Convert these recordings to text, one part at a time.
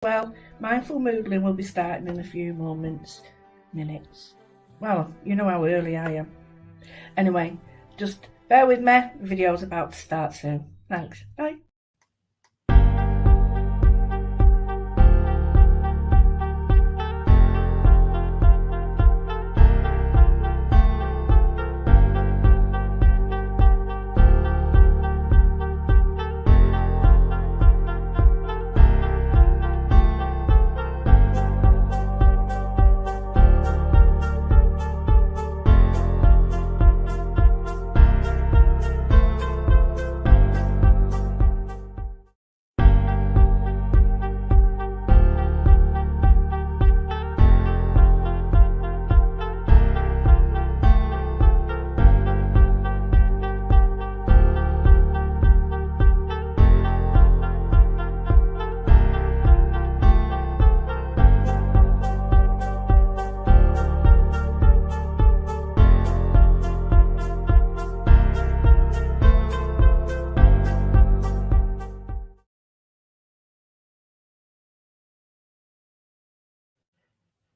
Well, mindful moodling will be starting in a few minutes. Well, you know how early I am. Anyway, just bear with me, the video's about to start soon. Thanks, bye.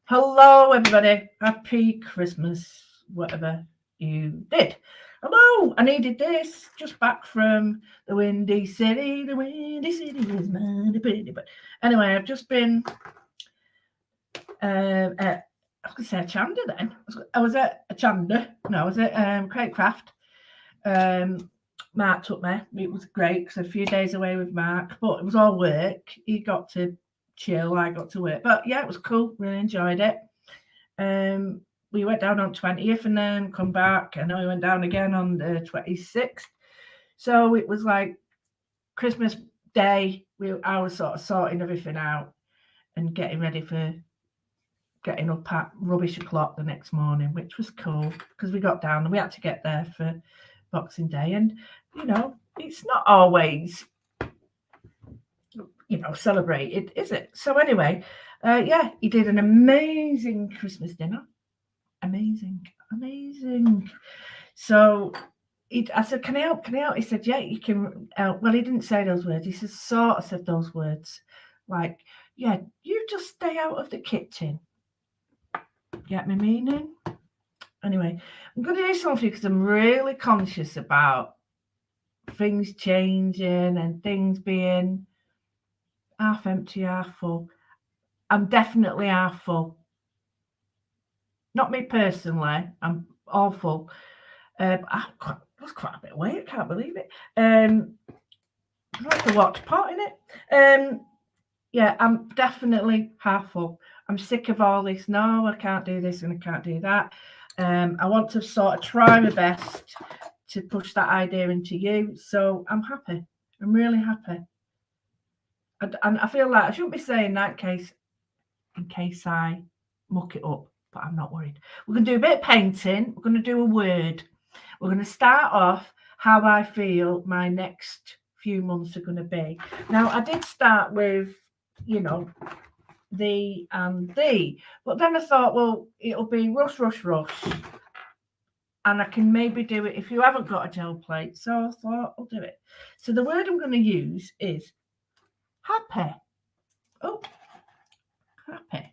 Hello, everybody. Happy Christmas, whatever you did. Hello, I needed this. Just back from the Windy City. The Windy City is mighty pretty. But anyway, I've just been. I was going to say a Chanda then. I was at a Chanda. No, I was at Crate Craft. Mark took me. It was great because a few days away with Mark, but it was all work. He got to chill, I got to work. But yeah, it was cool. Really enjoyed it. We went down on 20th and then come back, and then we went down again on the 26th. So it was like Christmas Day. I was sort of sorting everything out and getting ready for getting up at rubbish o'clock the next morning, which was cool because we got down and we had to get there for Boxing Day. And you know, it's not always celebrated, is it? So anyway, yeah, he did an amazing Christmas dinner. Amazing. So I said, can I help? He said, yeah, you can help. Well, he didn't say those words. He sort of said those words like, yeah, you just stay out of the kitchen. Get me meaning? Anyway, I'm going to do something because I'm really conscious about things changing and things being half empty, half full. I'm definitely half full. Not me personally. I'm all full. I lost quite a bit of weight. I can't believe it. Like a watch pot in it. Yeah, I'm definitely half full. I'm sick of all this. No, I can't do this and I can't do that. I want to sort of try my best to push that idea into you. So I'm happy. I'm really happy. And I feel like I shouldn't be saying that in case I muck it up, but I'm not worried. We're going to do a bit of painting. We're going to do a word. We're going to start off how I feel my next few months are going to be. Now, I did start with, the and the, but then I thought, well, it'll be rush. And I can maybe do it if you haven't got a gel plate. So I thought I'll do it. So the word I'm going to use is happy. Oh, happy.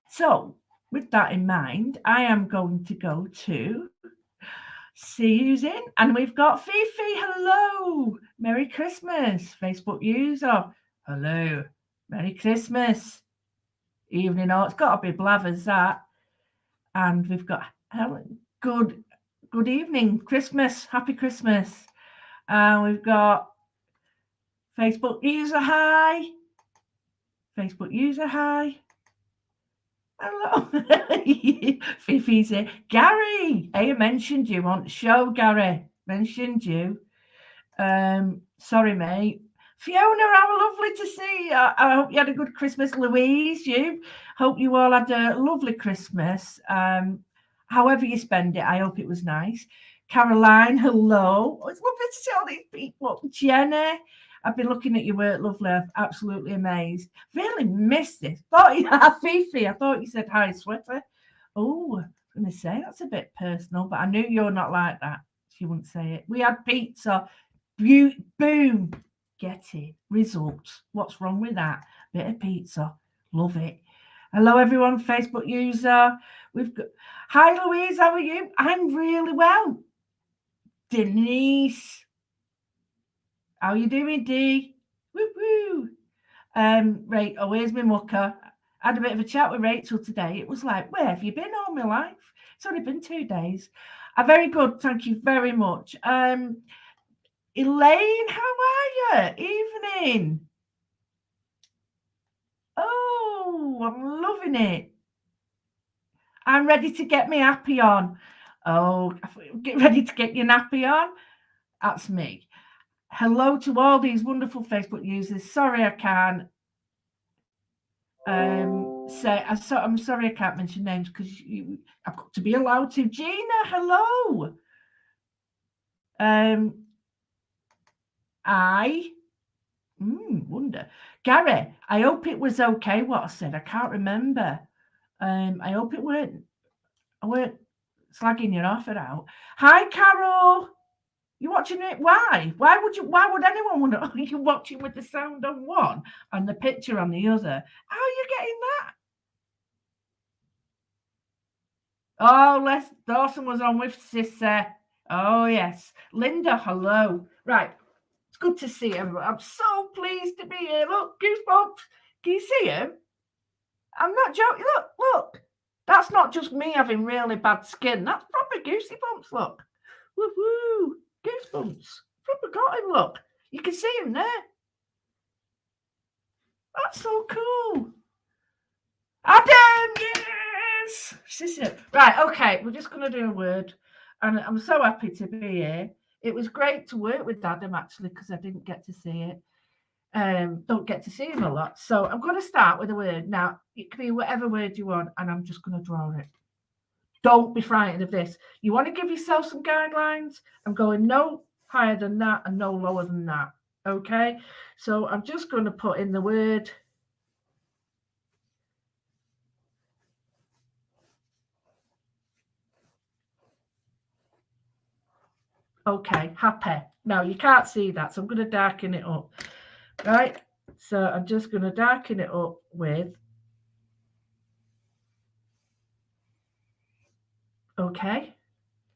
So with that in mind, I am going to go to Susan, and we've got Fifi. Hello, Merry Christmas. Facebook user. Hello, Merry Christmas. Evening, it's got to be Blathers that. And we've got Helen. Good evening, Christmas. Happy Christmas. And we've got Facebook user. Hi. Facebook user. Hi. Hello. Fifi's here. Gary, I mentioned you on the show, Gary. Mentioned you. Sorry, mate. Fiona, how lovely to see you. I hope you had a good Christmas. Louise, you. Hope you all had a lovely Christmas. However you spend it, I hope it was nice. Caroline, hello. Oh, it's lovely to see all these people. Jenny, I've been looking at your work, lovely. I'm absolutely amazed. Really missed this. Fifi, I thought you said hi, sweater. Oh, I was going to say that's a bit personal, but I knew you're not like that. She wouldn't say it. We had pizza. Boom. Get it. Results. What's wrong with that? bit of pizza. Love it. Hello, everyone, Facebook user. We've got. Hi, Louise. How are you? I'm really well. Denise. How you doing, Dee? Woo woo. Right. Oh, where's my mucker? I had a bit of a chat with Rachel today. It was like, where have you been all my life? It's only been 2 days. Very good. Thank you very much. Elaine, how are you? Evening. Oh, I'm loving it. I'm ready to get my nappy on. Oh, get ready to get your nappy on. That's me. Hello to all these wonderful Facebook users. Sorry I can't say. I'm sorry I can't mention names because I've got to be allowed to. Gina, hello. I wonder. Gary, I hope it was okay what I said. I can't remember. I hope I weren't slagging your offer out. Hi, Carol. You watching it? Why? Why would anyone want to? You're watching with the sound on one and the picture on the other. How are you getting that? Oh, Dawson was on with Sissa. Oh, yes. Linda, hello. Right. It's good to see him. I'm so pleased to be here. Look, goosebumps. Can you see him? I'm not joking. Look. That's not just me having really bad skin. That's proper goosey bumps. Look. Woohoo. Goosebumps. Proper got him. Look. You can see him there. That's so cool. Adam, yes. Right, okay. We're just going to do a word. And I'm so happy to be here. It was great to work with Adam, actually, because I didn't get to see it. Don't get to see him a lot. So I'm going to start with a word. Now, it can be whatever word you want, and I'm just going to draw it. Don't be frightened of this. You want to give yourself some guidelines? I'm going no higher than that and no lower than that. Okay? So I'm just going to put in the word. Okay, happy. Now, you can't see that, so I'm going to darken it up. Right? So I'm just going to darken it up with. Okay.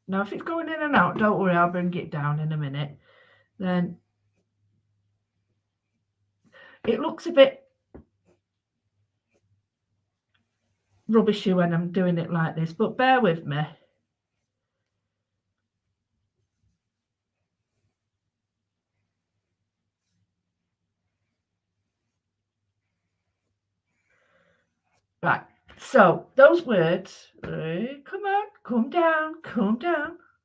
Now, if it's going in and out, don't worry, I'll bring it down in a minute. Then it looks a bit rubbishy when I'm doing it like this, but bear with me. Right. So those words, come on, calm down. I'm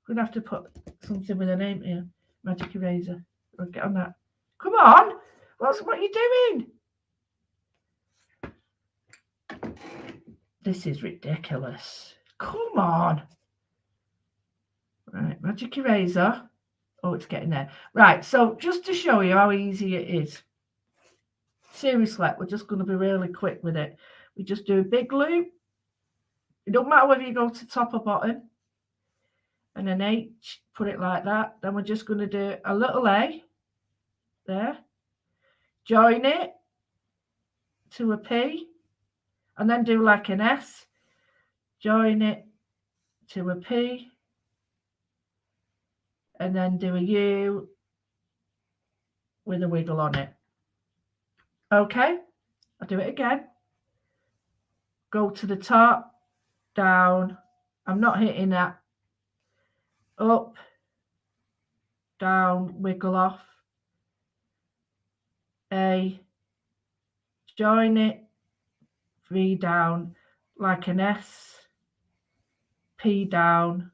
going to have to put something with a name here. Magic eraser. I'll get on that. Come on. What are you doing? This is ridiculous. Come on. Right, magic eraser. Oh, it's getting there. Right, so just to show you how easy it is. Seriously, we're just going to be really quick with it. We just do a big loop. It don't matter whether you go to top or bottom. And an H, put it like that. Then we're just going to do a little A there. Join it to a P. And then do like an S. Join it to a P. And then do a U with a wiggle on it. Okay, I'll do it again. Go to the top, down. I'm not hitting that. Up, down, wiggle off. A, join it, V down, like an S, P down.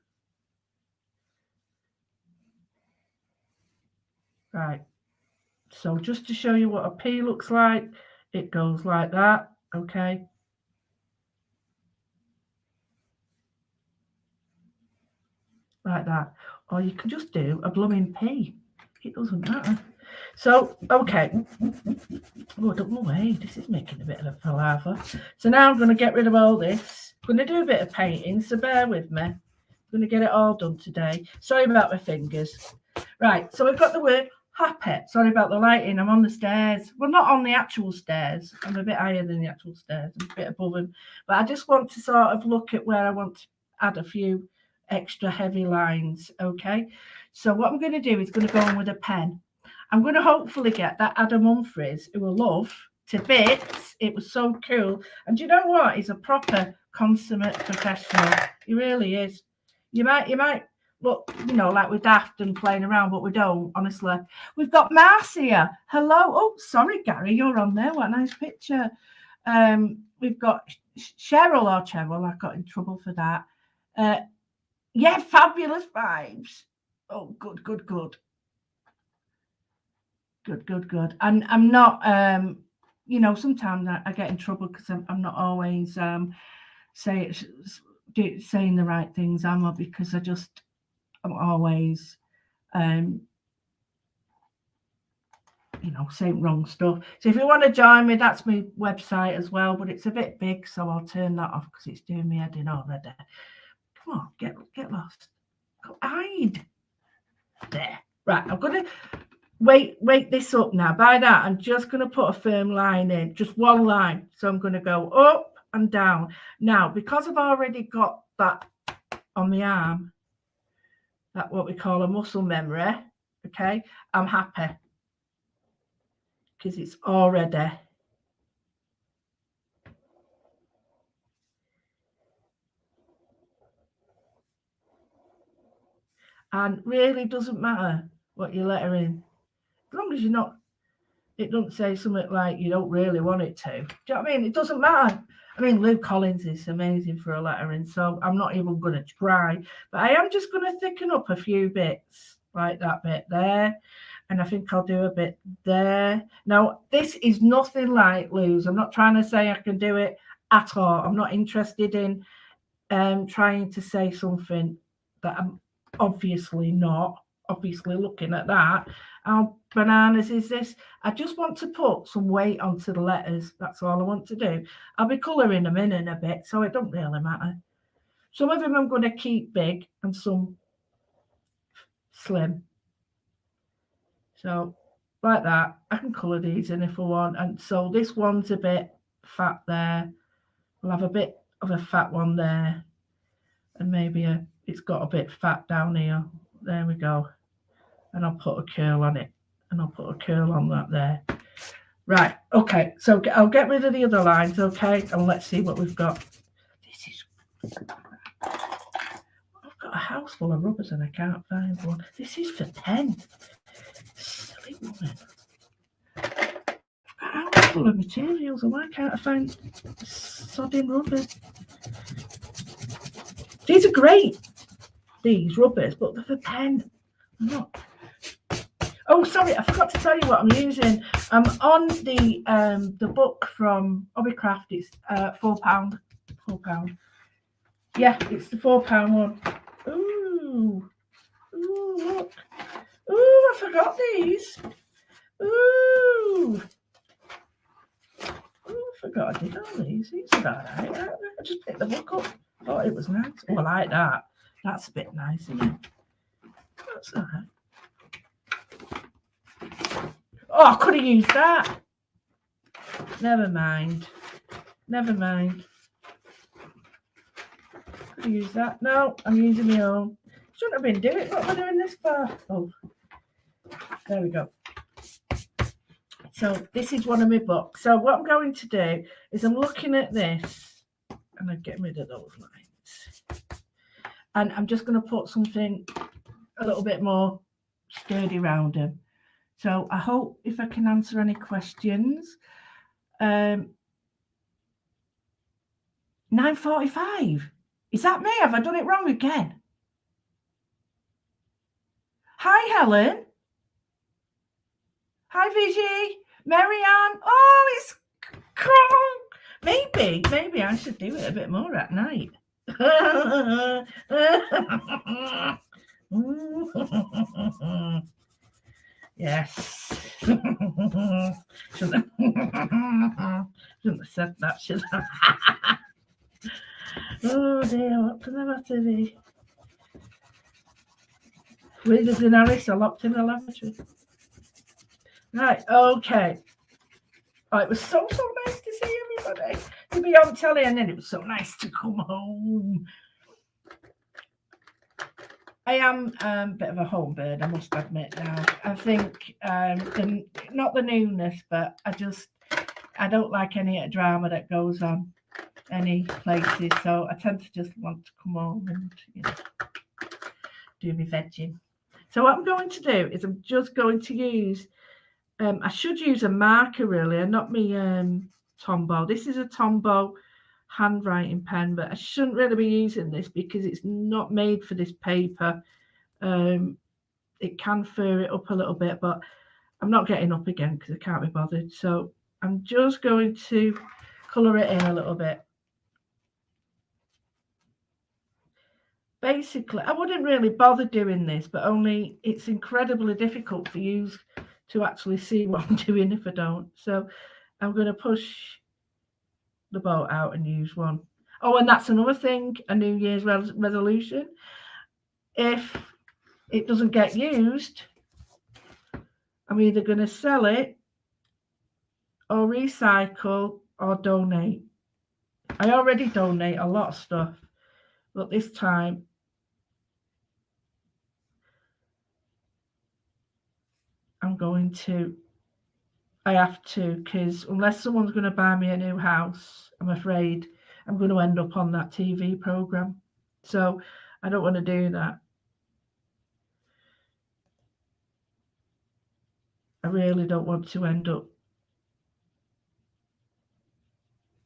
Right. So just to show you what a P looks like, it goes like that. Okay. Like that. Or you can just do a blooming P. It doesn't matter. So, okay. Oh, don't go away. This is making a bit of a palaver. So now I'm going to get rid of all this. I'm going to do a bit of painting, so bear with me. I'm going to get it all done today. Sorry about my fingers. Right, so we've got the word Happy. Sorry about the lighting. I'm on the stairs. Well, not on the actual stairs. I'm a bit higher than the actual stairs. I'm a bit above them. But I just want to sort of look at where I want to add a few extra heavy lines. Okay. So what I'm going to do is going to go on with a pen. I'm going to hopefully get that Adam Humphries, who I love, to bits. It was so cool. And do you know what? He's a proper consummate professional. He really is. You might look, you know, like we're daft and playing around, but we don't, honestly. We've got Marcia. Hello. Oh, sorry, Gary, you're on there. What a nice picture. We've got Cheryl or Cheryl. I got in trouble for that. Yeah, fabulous vibes. Oh, good. Good. And I'm not, you know, sometimes I get in trouble because I'm not always saying the right things, am I? Because I'm always, you know, saying wrong stuff. So if you want to join me, that's my website as well, but it's a bit big, so I'll turn that off because it's doing me head in already. Come on, get lost. Go hide. There. Right, I'm going to wait this up now. By that, I'm just going to put a firm line in, just one line. So I'm going to go up and down. Now, because I've already got that on the arm, that what we call a muscle memory, okay, I'm happy because it's already. And really doesn't matter what you letter in, as long as you're not, it doesn't say something like you don't really want it to. Do you know what I mean? It doesn't matter. I mean, Luke Collins is amazing for a lettering, so I'm not even going to try. But I am just going to thicken up a few bits, like that bit there. And I think I'll do a bit there. Now, this is nothing like Lou's. I'm not trying to say I can do it at all. I'm not interested in trying to say something that I'm obviously not. Obviously, looking at that, how bananas is this? I just want to put some weight onto the letters. That's all I want to do. I'll be colouring them in a bit, so it don't really matter. Some of them I'm going to keep big and some slim. So like that, I can colour these in if I want. And so this one's a bit fat there. We'll have a bit of a fat one there. And maybe it's got a bit fat down here. There we go. And I'll put a curl on it. And I'll put a curl on that there. Right, okay. So I'll get rid of the other lines, okay? And let's see what we've got. This is... I've got a house full of rubbers and I can't find one. This is for 10. Silly woman. I've got a house full of materials and why can't I find sodding rubbers? These are great, these rubbers, but they're for 10. I'm not... Oh, sorry, I forgot to tell you what I'm using. I'm on the book from Hobbycraft. It's £4. £4. Yeah, it's the £4 one. Ooh, look. Ooh, I forgot these. Ooh, I forgot I did all these. These are all right. I just picked the book up. Thought it was nice. Oh, I like that. That's a bit nice, isn't it? That's all right. Oh, I could have used that. Never mind. Could have used that. No, I'm using my own. Shouldn't have been doing it. What am I doing this for? Oh, there we go. So this is one of my books. So what I'm going to do is I'm looking at this and I'm getting rid of those lines. And I'm just going to put something a little bit more sturdy around them. So I hope if I can answer any questions. 9:45. Is that me? Have I done it wrong again? Hi, Helen. Hi, Vigie. Marianne. Oh, it's cool. Maybe I should do it a bit more at night. Yes. Shouldn't have said that, should I? Oh dear, what can I matter be? Readers in Alice are locked in the lavatory. Right, okay. Oh, it was so nice to see everybody, to be on telly, and then it was so nice to come home. I am a bit of a home bird, I must admit now. I think not the newness, but I don't like any drama that goes on any places, so I tend to just want to come home and do my vegging. So what I'm going to do is I'm just going to use. I should use a marker really, and not me Tombow. This is a Tombow handwriting pen, but I shouldn't really be using this because it's not made for this paper. It can fur it up a little bit, but I'm not getting up again because I can't be bothered. So I'm just going to colour it in a little bit. Basically, I wouldn't really bother doing this, but only it's incredibly difficult for you to actually see what I'm doing if I don't. So I'm going to push the boat out and use one. Oh, and that's another thing, a New Year's resolution. If it doesn't get used, I'm either going to sell it or recycle or donate. I already donate a lot of stuff, but this time I have to, because unless someone's going to buy me a new house, I'm afraid I'm going to end up on that TV program. So I don't want to do that. I really don't want to end up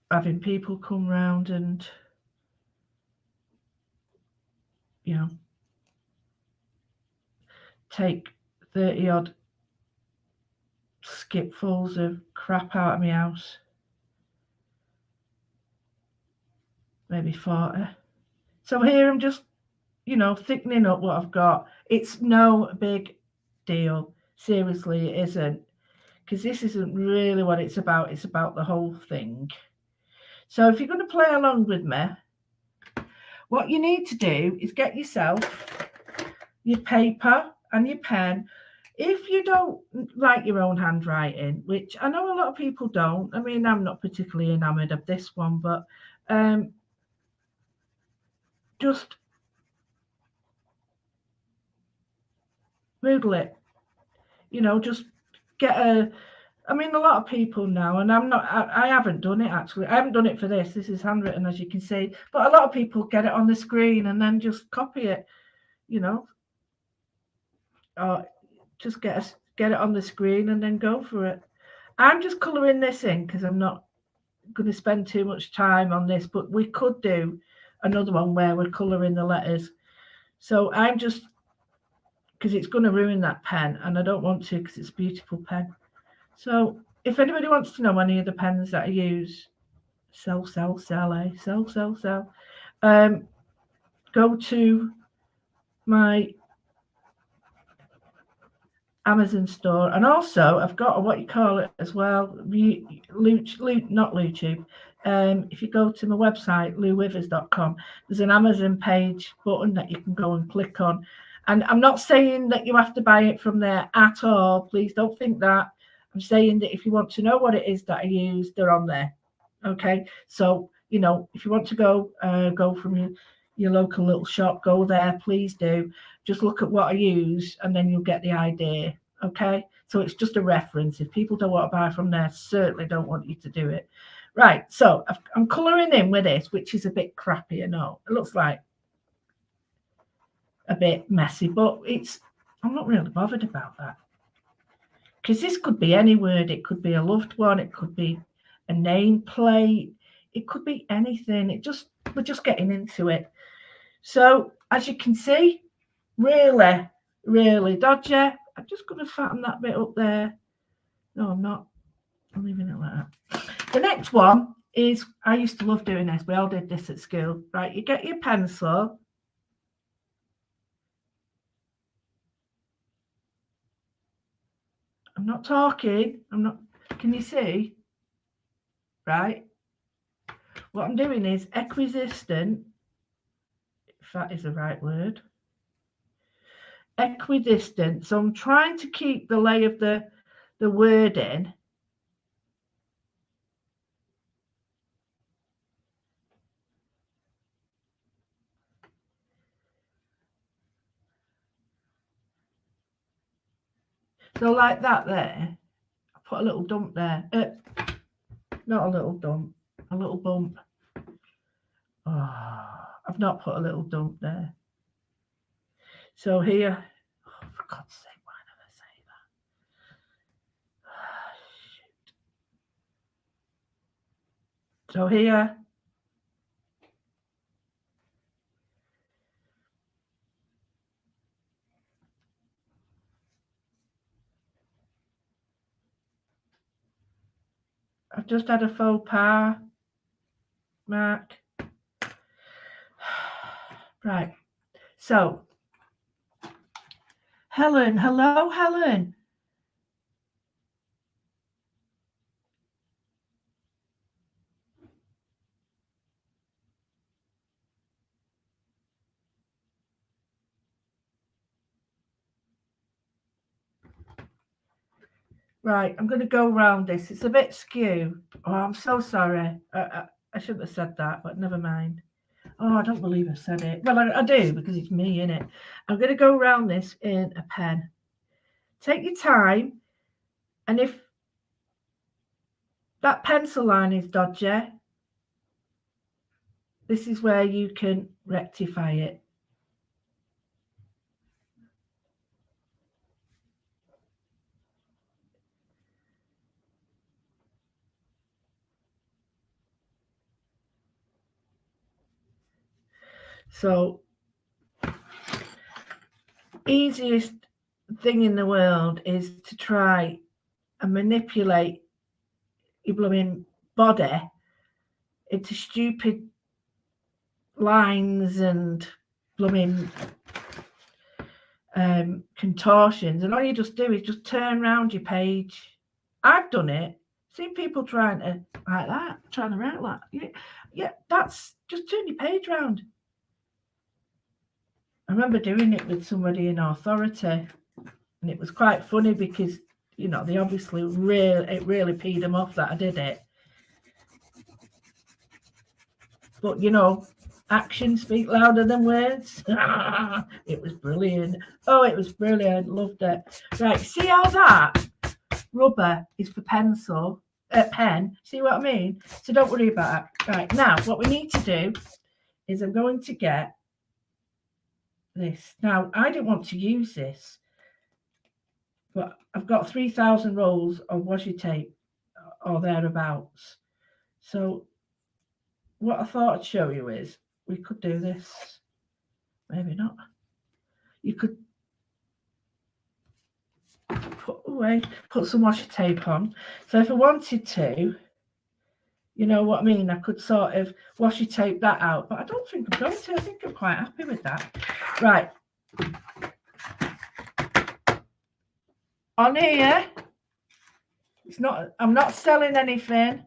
having people come round and, take 30 odd skipfuls of crap out of my house. Maybe 40. So here I'm just, thickening up what I've got. It's no big deal. Seriously, it isn't. Because this isn't really what it's about. It's about the whole thing. So if you're going to play along with me, what you need to do is get yourself your paper and your pen. If you don't like your own handwriting, which I know a lot of people don't, I mean, I'm not particularly enamoured of this one, but just moodle it. Just get a. I mean, a lot of people now, and I haven't done it actually. I haven't done it for this. This is handwritten, as you can see. But a lot of people get it on the screen and then just copy it, or just get it on the screen and then go for it. I'm just colouring this in because I'm not going to spend too much time on this, but we could do another one where we're colouring the letters. So I'm just, because it's going to ruin that pen, and I don't want to because it's a beautiful pen. So if anybody wants to know any of the pens that I use, sell, go to my Amazon store, and also I've got what you call it as well, not YouTube. If you go to my website, louwithers.com, there's an Amazon page button that you can go and click on. And I'm not saying that you have to buy it from there at all. Please don't think that. I'm saying that if you want to know what it is that I use, they're on there. Okay. So, if you want to go from your local little shop, go there, please do. Just look at what I use and then you'll get the idea. Okay. So it's just a reference. If people don't want to buy from there, certainly don't want you to do it. Right. So I'm colouring in with this, which is a bit crappy, I know. It looks like a bit messy, but I'm not really bothered about that. Because this could be any word. It could be a loved one. It could be a nameplate. It could be anything. We're just getting into it. So as you can see, really, really dodgy. I'm just going to fatten that bit up there. No, I'm not. I'm leaving it like that. The next one is, I used to love doing this. We all did this at school. Right, you get your pencil. I'm not talking. Can you see? Right. What I'm doing is equidistant, if that is the right word. Equidistant. So I'm trying to keep the lay of the the wording. So like that there, I put a little dump there. Not a little dump, a little bump. Oh, I've not put a little dump there. So here, oh, for God's sake, why did I say that? So here, I've just had a faux pas mark. Right. So, Helen, hello, Helen. Right, I'm going to go round this. It's a bit skew. Oh, I'm so sorry. I shouldn't have said that, but never mind. Oh, I don't believe I said it. Well, I do because it's me, innit? I'm going to go round this in a pen. Take your time, and if that pencil line is dodgy, this is where you can rectify it. So, easiest thing in the world is to try and manipulate your blooming body into stupid lines and blooming contortions, and all you just do is just turn around your page. I've done it. Seen people trying to like that, trying to write like yeah, that's just turn your page round. I remember doing it with somebody in authority, and it was quite funny because they obviously really peed them off that I did it. But actions speak louder than words. It was brilliant. Oh, it was brilliant. Loved it. Right, see how that rubber is for pen. See what I mean? So don't worry about it. Right, now what we need to do is I'm going to get this. Now, I didn't want to use this, but I've got 3,000 rolls of washi tape or thereabouts. So what I thought I'd show you is we could do this. Maybe not. You could put some washi tape on. So if I wanted to, you know what I mean, I could sort of washi tape that out, but I don't think I'm going to. I think I'm quite happy with that. Right. On here, I'm not selling anything,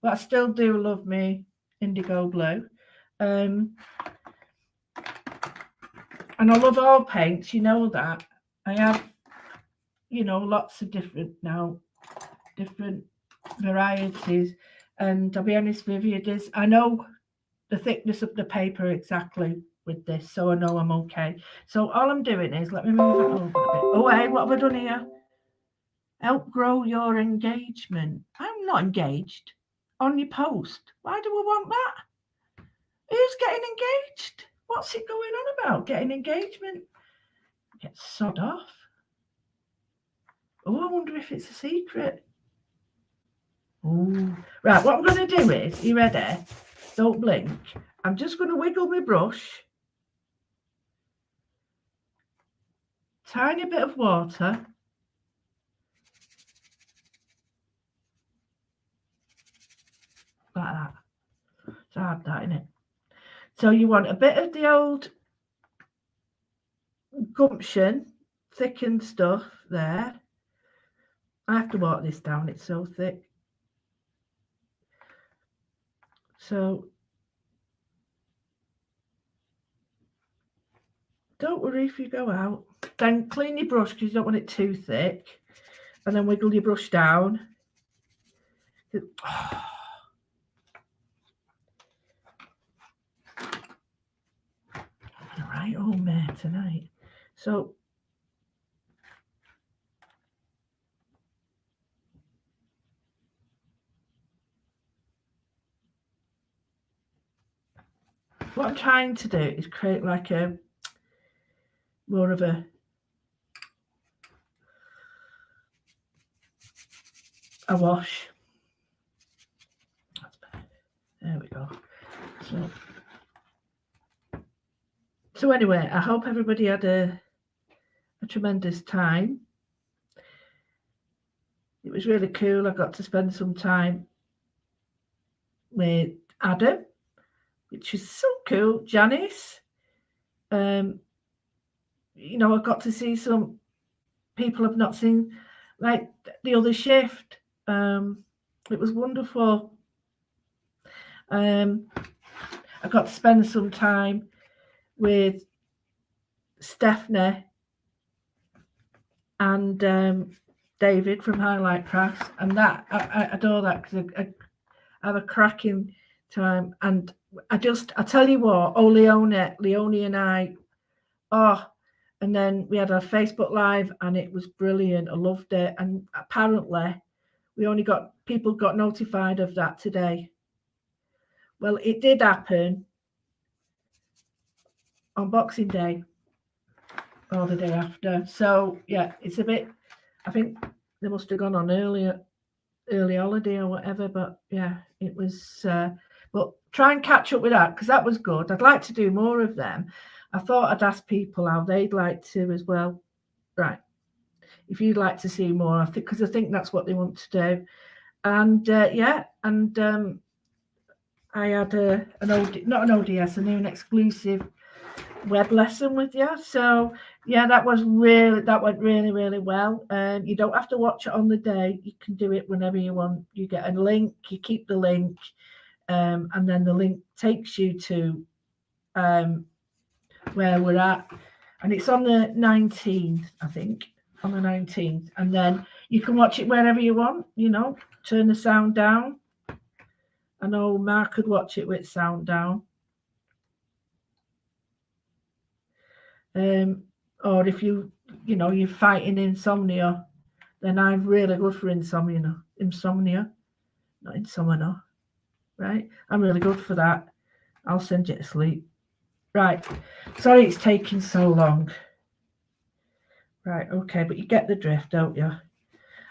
but I still do love me indigo blue. And I love all paints, you know that. I have, lots of different varieties. And I'll be honest with you, I know the thickness of the paper exactly with this, so I know I'm okay. So all I'm doing is, let me move it over a bit. Oh, hey, what have I done here? Help grow your engagement. I'm not engaged on your post. Why do I want that? Who's getting engaged? What's it going on about? Getting engagement? Get sod off. Oh, I wonder if it's a secret. Oh, right. What I'm going to do is, you ready? Don't blink. I'm just going to wiggle my brush. Tiny bit of water. Like that. It's hard, that, isn't it? So you want a bit of the old gumption, thickened stuff there. I have to walk this down, it's so thick. So don't worry if you go out. Then clean your brush because you don't want it too thick. and then wiggle your brush down. I'm gonna write home there tonight. So what I'm trying to do is create like a more of a wash. There we go. So anyway, I hope everybody had a tremendous time. It was really cool. I got to spend some time with Adam, which is so cool. Janice. You know, I got to see some people I've not seen, like the other shift. It was wonderful. I got to spend some time with Stephanie and David from Highlight Crafts, and that I adore that because I have a cracking time. And I tell you what, Leonie and I, and then we had our Facebook Live and it was brilliant. I loved it. And apparently people got notified of that today. Well, it did happen on Boxing Day or the day after. So yeah, it's a bit, I think they must have gone on early holiday or whatever, but yeah, it was but try and catch up with that because that was good. I'd like to do more of them. I thought I'd ask people how they'd like to as well. Right, if you'd like to see more, because I think that's what they want to do. And I had an exclusive web lesson with you. So yeah, that went really, really well. You don't have to watch it on the day. You can do it whenever you want. You get a link, you keep the link, and then the link takes you to where we're at. And it's on the 19th, I think, on the 19th. And then you can watch it wherever you want, you know, turn the sound down. I know Mark could watch it with sound down. Or if you're fighting insomnia, then I'm really good for insomnia, not insomnia, right? I'm really good for that. I'll send you to sleep. Right, sorry it's taking so long. Right, okay, but you get the drift, don't you?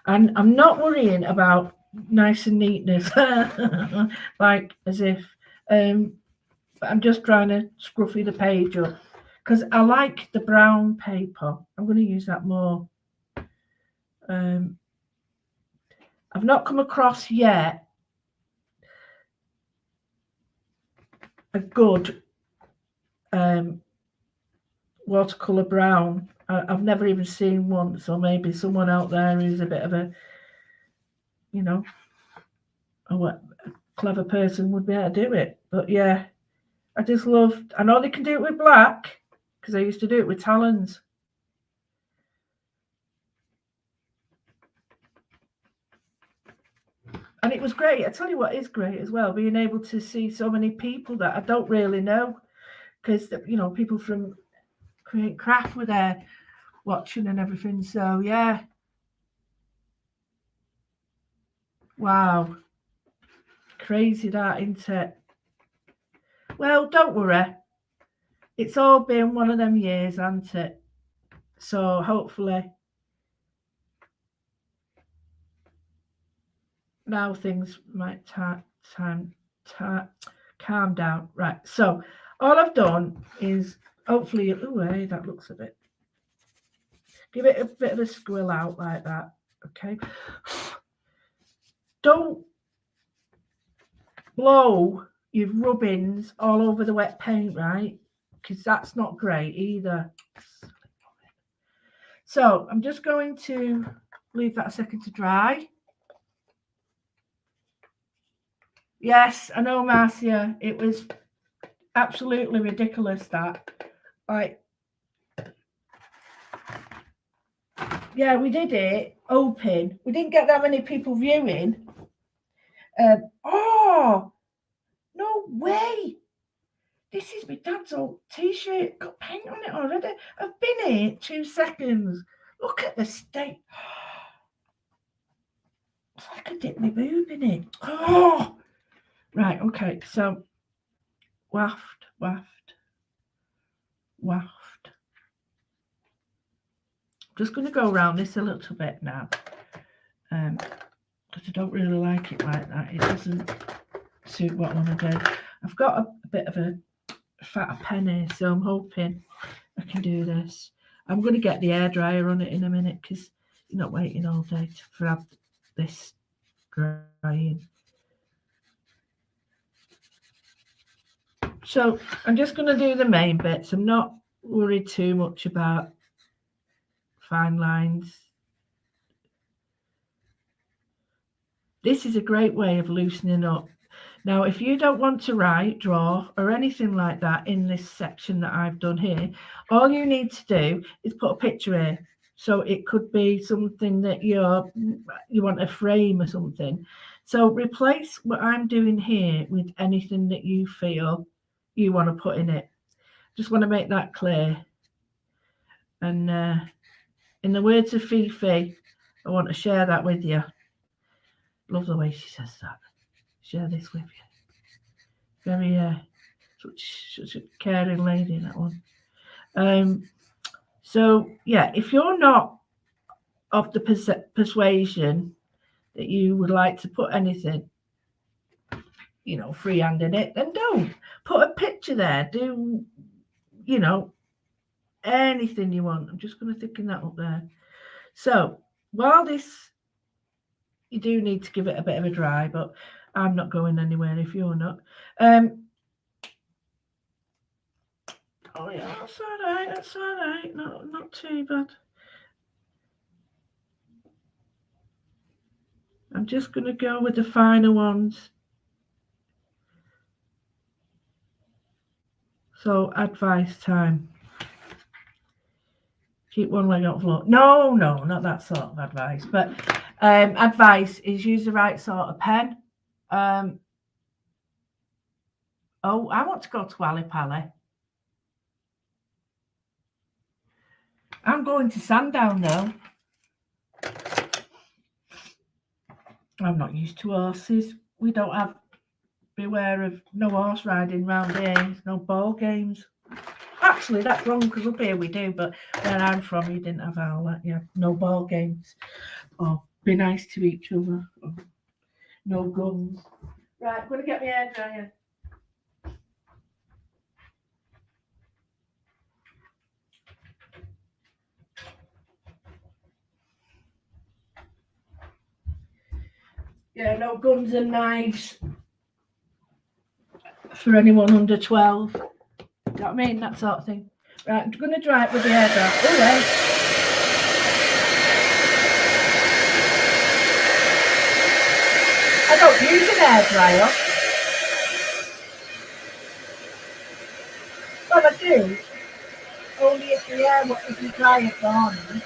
And I'm not worrying about nice and neatness, like as if, but I'm just trying to scruffy the page up because I like the brown paper. I'm going to use that more. I've not come across yet a good watercolor brown. I've never even seen one, so maybe someone out there who's a bit of a clever person would be able to do it. But yeah, I know they can do it with black because I used to do it with talons. And it was great. I tell you what is great as well, being able to see so many people that I don't really know, because people from Create Craft were there watching and everything. So yeah, wow, crazy that, isn't it? Well, don't worry, it's all been one of them years, hasn't it? So hopefully now things might calm down. Right, so all I've done is hopefully, that looks a bit, give it a bit of a squill out like that. Okay, don't blow your rubbings all over the wet paint, right? Because that's not great either. So I'm just going to leave that a second to dry. Yes, I know, Marcia, it was absolutely ridiculous that, like, yeah, we did it open. We didn't get that many people viewing. Oh, no way. This is my dad's old t-shirt. Got paint on it already. I've been here 2 seconds. Look at the state. It's like I dipped my boob in it. Oh, right. Okay. So, waft. Just going to go around this a little bit now, because I don't really like it like that. It doesn't suit what I want to do. I've got a bit of a fatter pen here, so I'm hoping I can do this. I'm going to get the hairdryer on it in a minute, because you're not waiting all day for have this drying. So I'm just going to do the main bits. I'm not worried too much about fine lines. This is a great way of loosening up. Now, if you don't want to write, draw, or anything like that in this section that I've done here, all you need to do is put a picture here. So it could be something that you want a frame or something. So replace what I'm doing here with anything that you feel you want to put in it. Just want to make that clear. And in the words of Fifi, I want to share that with you. Love the way she says that. Share this with you. Very such a caring lady, that one. So yeah, if you're not of the persuasion that you would like to put anything, freehand in it, then don't put a picture there. Do anything you want. I'm just going to thicken that up there. So while this, you do need to give it a bit of a dry, but I'm not going anywhere if you're not. Oh yeah, that's all right. Not too bad. I'm just going to go with the finer ones. So advice time. Keep one leg off the floor. No, not that sort of advice. But advice is use the right sort of pen. I want to go to Ali Pali. I'm going to Sandown though. I'm not used to horses. We don't have, beware of no horse riding round here. No ball games. Actually, that's wrong, because up here we do, but where I'm from, you didn't have all that. Yeah, no ball games. Or be nice to each other. Or no guns. Right, I'm going to get my hairdryer. Yeah, no guns and knives for anyone under 12. You know what I mean? That sort of thing. Right, I'm going to dry it with the hairdryer. Oh, wait. I don't use an hairdryer. Well, I do. Only if the hair if you dry it for me.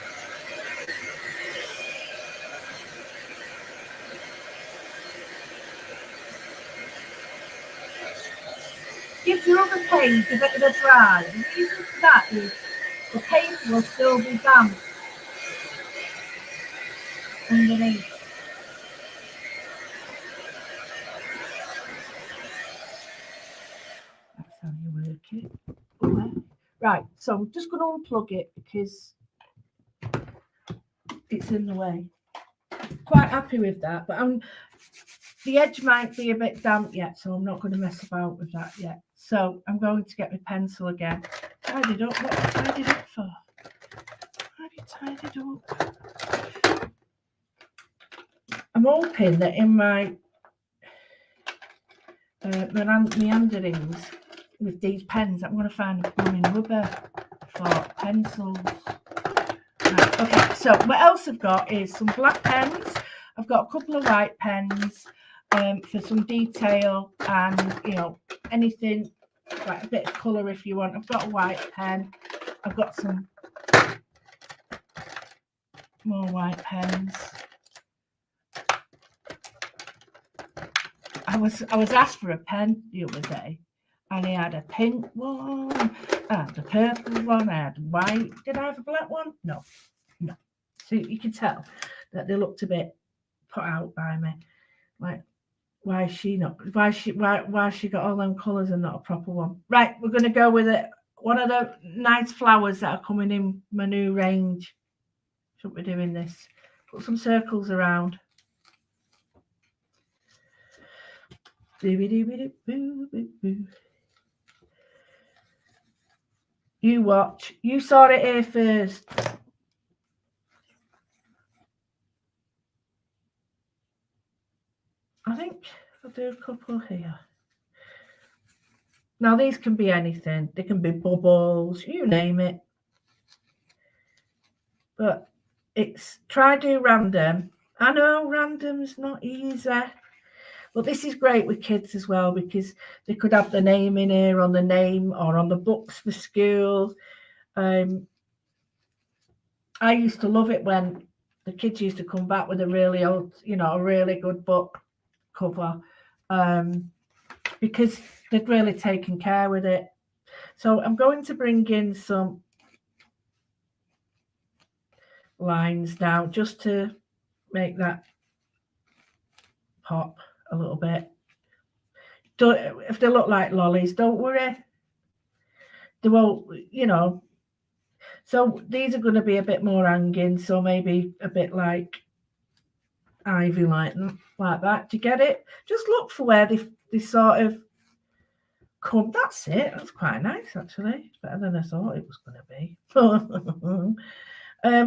Give your other page a bit of a dry. The reason for that is the paint will still be damp underneath. That's how you work it. Okay. Right, so I'm just going to unplug it because it's in the way. Quite happy with that, but the edge might be a bit damp yet, so I'm not going to mess about with that yet. So I'm going to get my pencil again. Tied it up. What have I tied it up for? Have you tied it up? I'm hoping that in my meanderings with these pens, I'm going to find a blooming rubber for pencils. Right, okay, so what else I've got is some black pens. I've got a couple of white pens for some detail and, anything like a bit of colour if you want. I've got a white pen. I've got some more white pens. I was asked for a pen the other day, and he had a pink one, I had a purple one, I had white. Did I have a black one? No. So you can tell that they looked a bit put out by me. Like, why she got all them colours and not a proper one? Right, we're gonna go with it. One of the nice flowers that are coming in my new range. Shouldn't be doing this. Put some circles around. You watch. You saw it here first. I think I'll do a couple here. Now these can be anything. They can be bubbles, you name it. But it's try do random. I know random's not easy. But this is great with kids as well, because they could have the name in here on the name or on the books for school. I used to love it when the kids used to come back with a really old, a really good book cover, because they'd really taken care with it. So I'm going to bring in some lines now just to make that pop a little bit. If they look like lollies, don't worry. They won't, So these are going to be a bit more hanging, so maybe a bit like ivy, like that. Do you get it? Just look for where they sort of come. That's it. That's quite nice, actually. It's better than I thought it was going to be.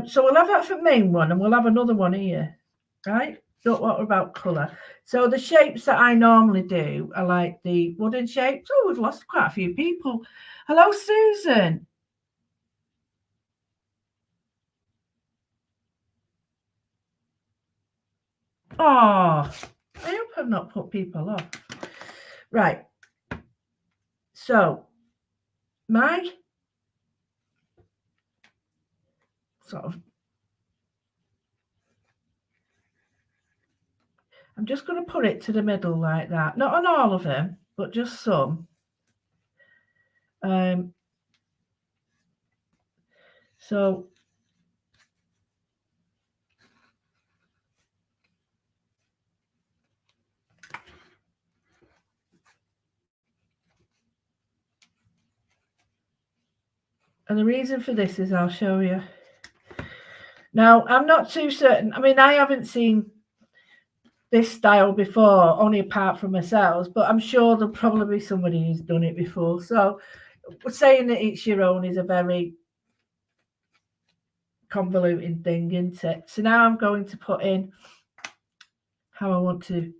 So we'll have that for main one, and we'll have another one here, right? Don't worry about colour. So the shapes that I normally do are like the wooden shapes. Oh, we've lost quite a few people. Hello, Susan. Oh, I hope I've not put people off. Right. So my sort of, I'm just going to put it to the middle like that. Not on all of them, but just some. So and the reason for this is I'll show you. Now, I'm not too certain. I mean, I haven't seen this style before, only apart from myself, but I'm sure there'll probably be somebody who's done it before. So saying that it's your own is a very convoluting thing, isn't it? So now I'm going to put in how I want to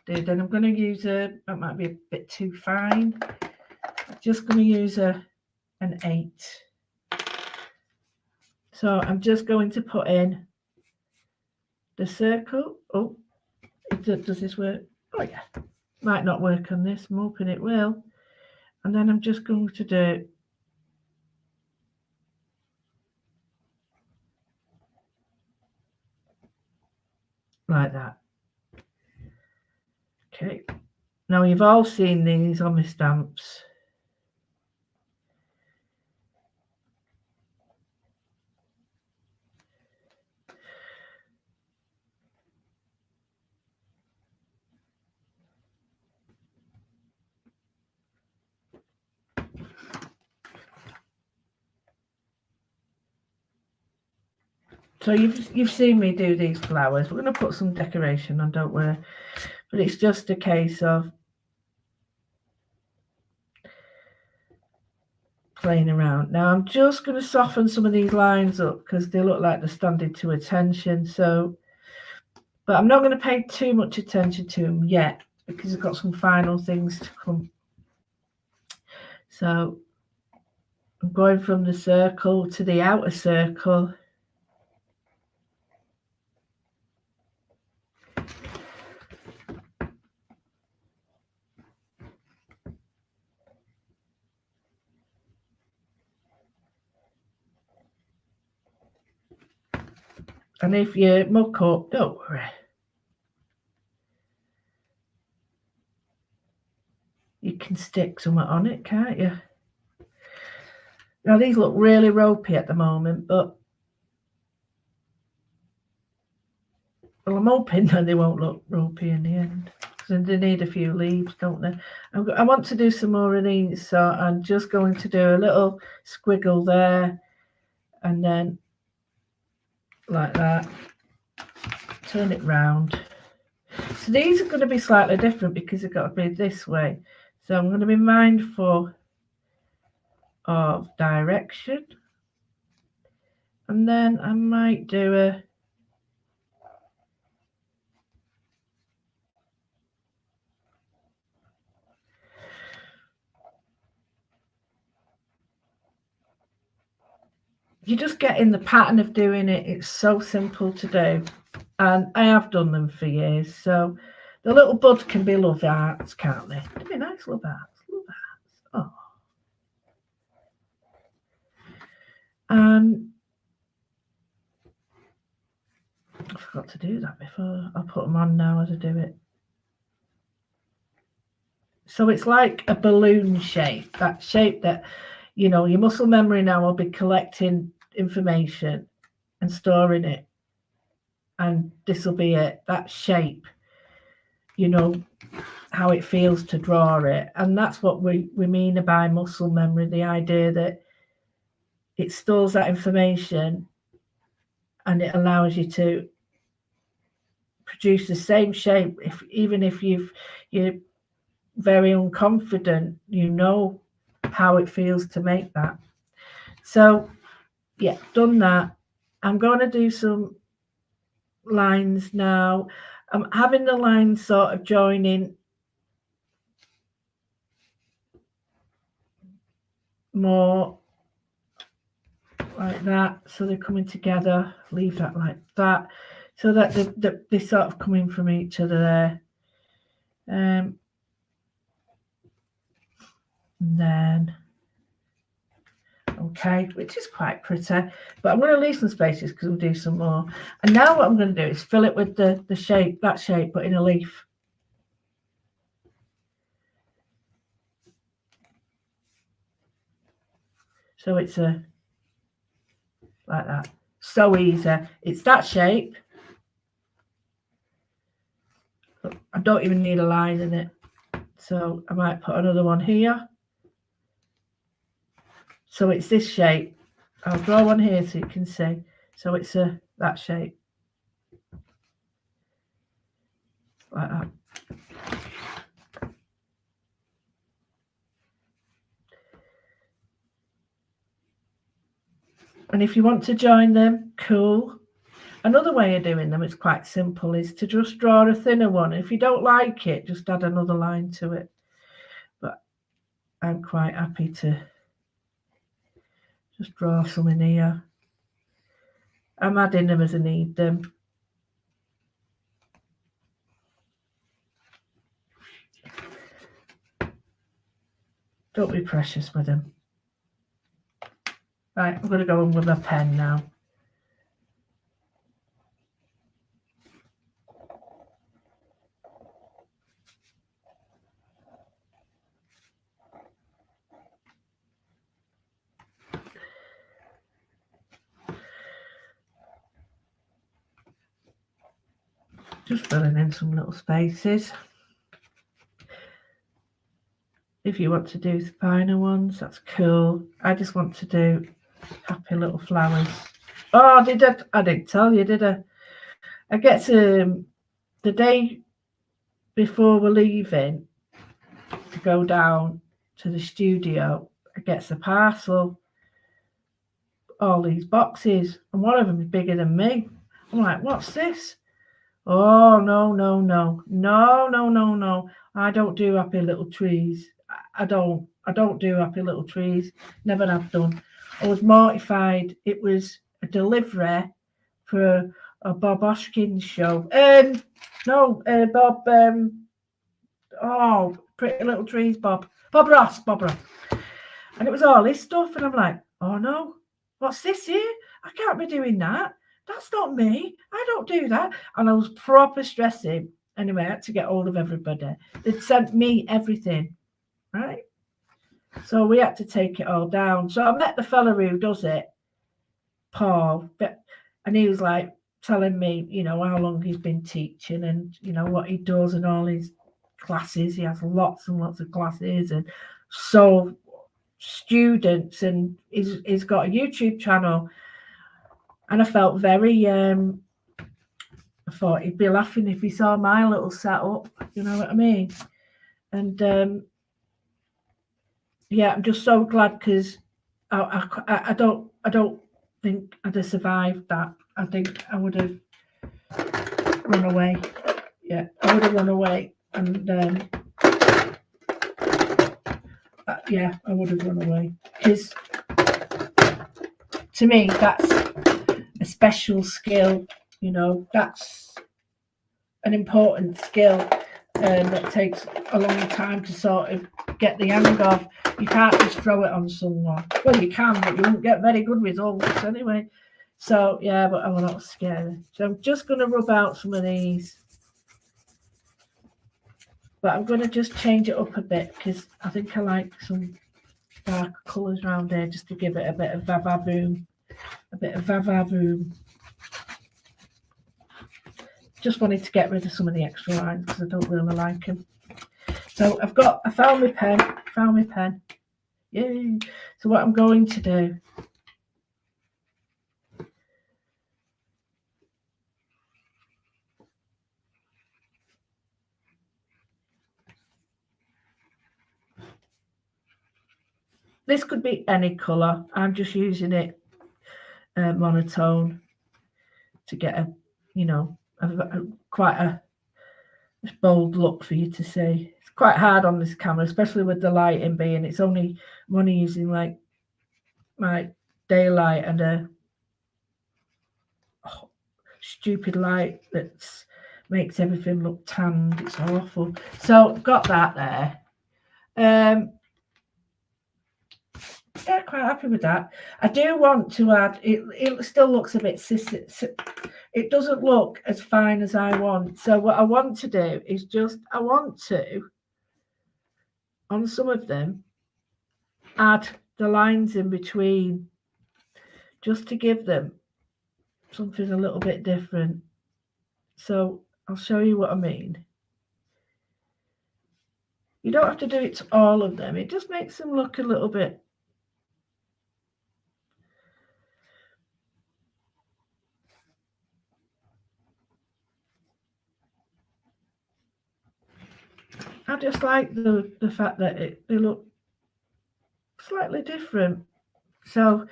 do. Then I'm going to use that might be a bit too fine. I'm just going to use an 8. So I'm just going to put in the circle. Oh, does this work? Oh yeah, might not work on this. I'm hoping it will. And then I'm just going to do like that. Okay. Now you've all seen these on my stamps. So you've seen me do these flowers. We're going to put some decoration on, don't worry. But it's just a case of playing around. Now I'm just going to soften some of these lines up because they look like they're standing to attention. So, but I'm not going to pay too much attention to them yet because I've got some final things to come. So I'm going from the circle to the outer circle. And if you muck up, don't worry. You can stick something on it, can't you? Now, these look really ropey at the moment, but well, I'm hoping that they won't look ropey in the end. Because they need a few leaves, don't they? I want to do some more of these, so I'm just going to do a little squiggle there, and then like that. Turn it round. So these are going to be slightly different because they've got to be this way. So I'm going to be mindful of direction. And then I might do a you just get in the pattern of doing it. It's so simple to do. And I have done them for years. So the little buds can be love hearts, can't they? They'd be nice love hearts. Love hearts. Oh. And I forgot to do that before. I'll put them on now as I do it. So it's like a balloon shape, that shape that, you know, your muscle memory now will be collecting information and storing it. And this will be it, that shape, you know, how it feels to draw it. And that's what we mean by muscle memory, the idea that it stores that information and it allows you to produce the same shape. Even if you're very unconfident, you know how it feels to make that. So yeah, done that. I'm going to do some lines now. I'm having the lines sort of joining more like that, so they're coming together. Leave that like that, so that they sort of coming from each other there. And then okay, which is quite pretty, but I'm going to leave some spaces because we'll do some more. And now what I'm going to do is fill it with the shape, that shape, but in a leaf. So it's a like that. So easy. It's that shape. I don't even need a line in it. So I might put another one here. So it's this shape. I'll draw one here so you can see. So it's that shape. Like that. And if you want to join them, cool. Another way of doing them, it's quite simple, is to just draw a thinner one. If you don't like it, just add another line to it. But I'm quite happy to just draw some in here. I'm adding them as I need them. Don't be precious with them. Right, I'm going to go in with my pen now. Just filling in some little spaces. If you want to do finer ones, that's cool. I just want to do happy little flowers. Oh, I didn't tell you, did I? I get to the day before we're leaving to go down to the studio. I get a parcel, all these boxes, and one of them is bigger than me. I'm like, what's this? Oh, no. I don't do happy little trees. I don't do happy little trees. Never have done. I was mortified. It was a delivery for a Bob Hoskins show. Bob. Pretty Little Trees, Bob Ross. And it was all this stuff, and I'm like, oh no, what's this here? I can't be doing that. That's not me. I don't do that. And I was proper stressing. Anyway, I had to get hold of everybody. They'd sent me everything, right? So we had to take it all down. So I met the fella who does it, Paul, and he was like telling me, you know, how long he's been teaching and, you know, what he does and all his classes. He has lots and lots of classes and so students, and he's got a YouTube channel. And I felt very, I thought he'd be laughing if he saw my little setup, you know what I mean? And yeah, I'm just so glad because I don't think I'd have survived that. I think I would have run away. Yeah, I would have run away, and yeah, I would have run away because to me that's a special skill. You know, that's an important skill that takes a long time to sort of get the hang of. You can't just throw it on someone. Well, you can, but you won't get very good results anyway. So yeah, but I'm not scared. So I'm just going to rub out some of these. But I'm going to just change it up a bit because I think I like some dark colours around here just to give it a bit of vavavoom. A bit of vavavoom. Just wanted to get rid of some of the extra lines because I don't really like them. So I found my pen. Yay. So what I'm going to do, this could be any colour. I'm just using it monotone to get a, you know, quite a bold look for you to see. It's quite hard on this camera, especially with the lighting being. I'm only using like my daylight and a stupid light that makes everything look tanned. It's awful. So got that there. Yeah, quite happy with that. I do want to add. It still looks a bit it doesn't look as fine as I want. So what I want to do is I want to, on some of them, add the lines in between just to give them something a little bit different. So I'll show you what I mean. You don't have to do it to all of them. It just makes them look a little bit. I just like the fact that they look slightly different. So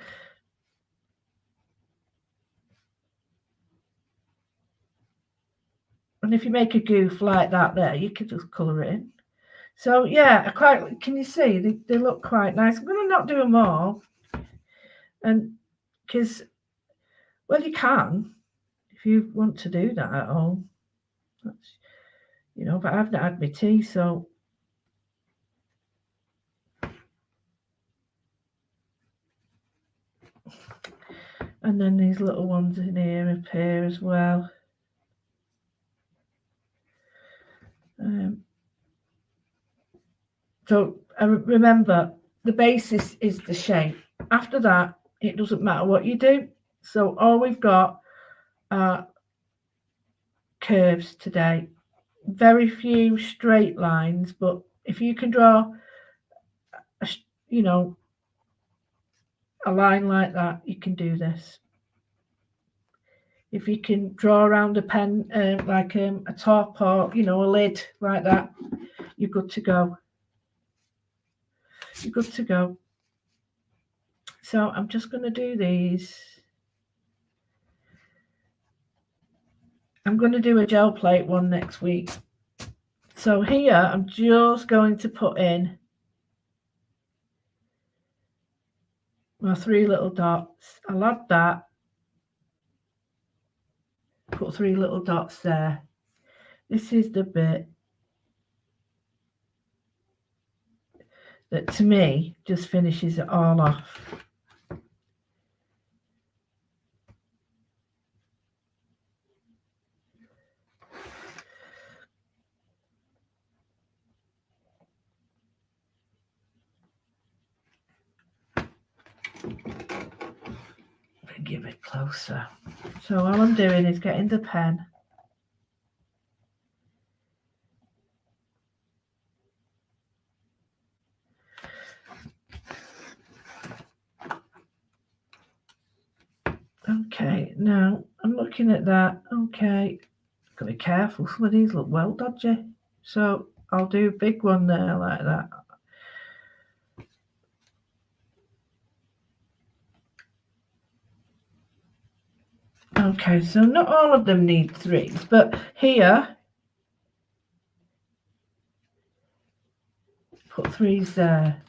and if you make a goof like that there, you can just colour it in. So yeah, can you see they look quite nice. I'm going to not do them all, and because, well, you can if you want to do that at home. That's, you know, but I've not had my tea, so and then these little ones in here appear as well. So remember, the basis is the shape. After that, it doesn't matter what you do. So all we've got are curves today. Very few straight lines, but if you can draw, you know, a line like that, you can do this. If you can draw around a pen, like a top or, you know, a lid like that, you're good to go. You're good to go. So I'm just going to do these. I'm going to do a gel plate one next week. So here I'm just going to put in my 3 little dots. I'll add that. Put 3 little dots there. This is the bit that to me just finishes it all off. Bring it a bit closer. So all I'm doing is getting the pen. Okay, now I'm looking at that. Okay, gotta be careful. Some of these look well dodgy. So I'll do a big one there like that. Okay, so not all of them need threes, but here, put threes there,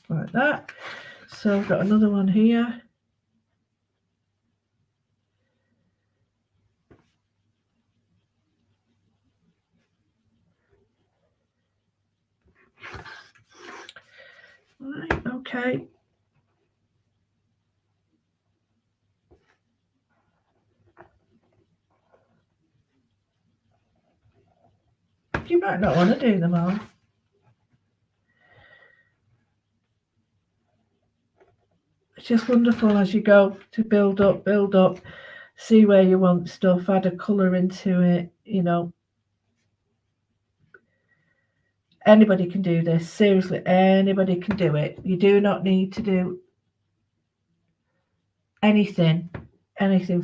like that. So I've got another one here. Right, okay. You might not want to do them all. It's just wonderful as you go to build up, see where you want stuff, add a colour into it, you know. Anybody can do this. Seriously, anybody can do it. You do not need to do anything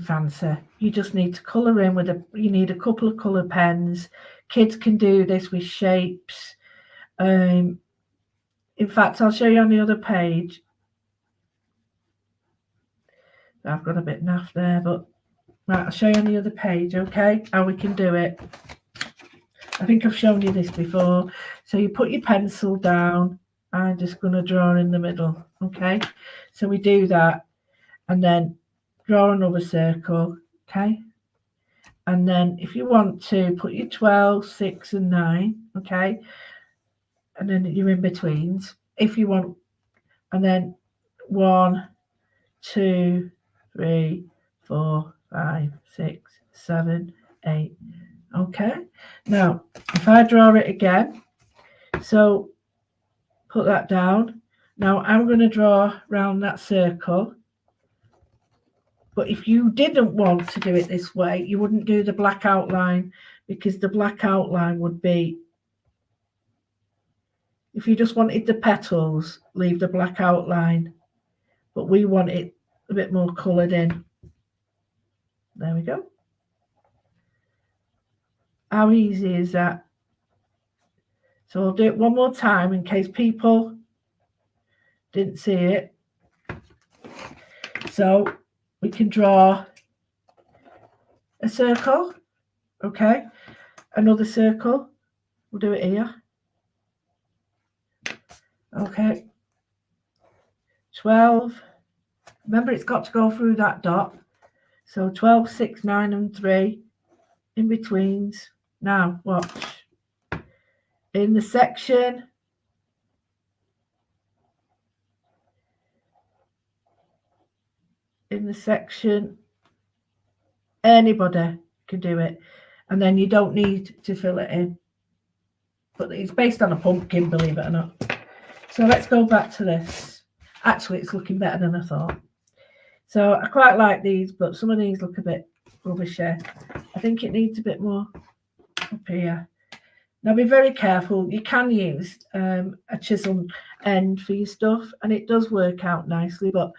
fancy. You just need to colour in with you need a couple of colour pens. Kids can do this with shapes. In fact, I'll show you on the other page. I've got a bit naff there, but right, I'll show you on the other page, okay, how we can do it. I think I've shown you this before. So you put your pencil down. I'm just going to draw in the middle, okay? So we do that, and then draw another circle, okay? And then if you want to, put your 12, 6 and 9, okay? And then your in-betweens, if you want. And then 1, 2, 3, 4, 5, 6, 7, 8. Okay, now if I draw it again, so put that down. Now I'm going to draw around that circle. But if you didn't want to do it this way, you wouldn't do the black outline, because the black outline would be, if you just wanted the petals, leave the black outline. But we want it a bit more coloured in. There we go. How easy is that? So I'll do it one more time in case people didn't see it. So we can draw a circle, okay, another circle, we'll do it here, okay, 12, remember it's got to go through that dot, so 12, 6, 9 and 3, in betweens. Now watch, in the section, anybody can do it, and then you don't need to fill it in, but it's based on a pumpkin, believe it or not. So let's go back to this. Actually, it's looking better than I thought. So I quite like these, but some of these look a bit rubbishy. I think it needs a bit more up here. Now be very careful. You can use a chisel end for your stuff, and it does work out nicely, but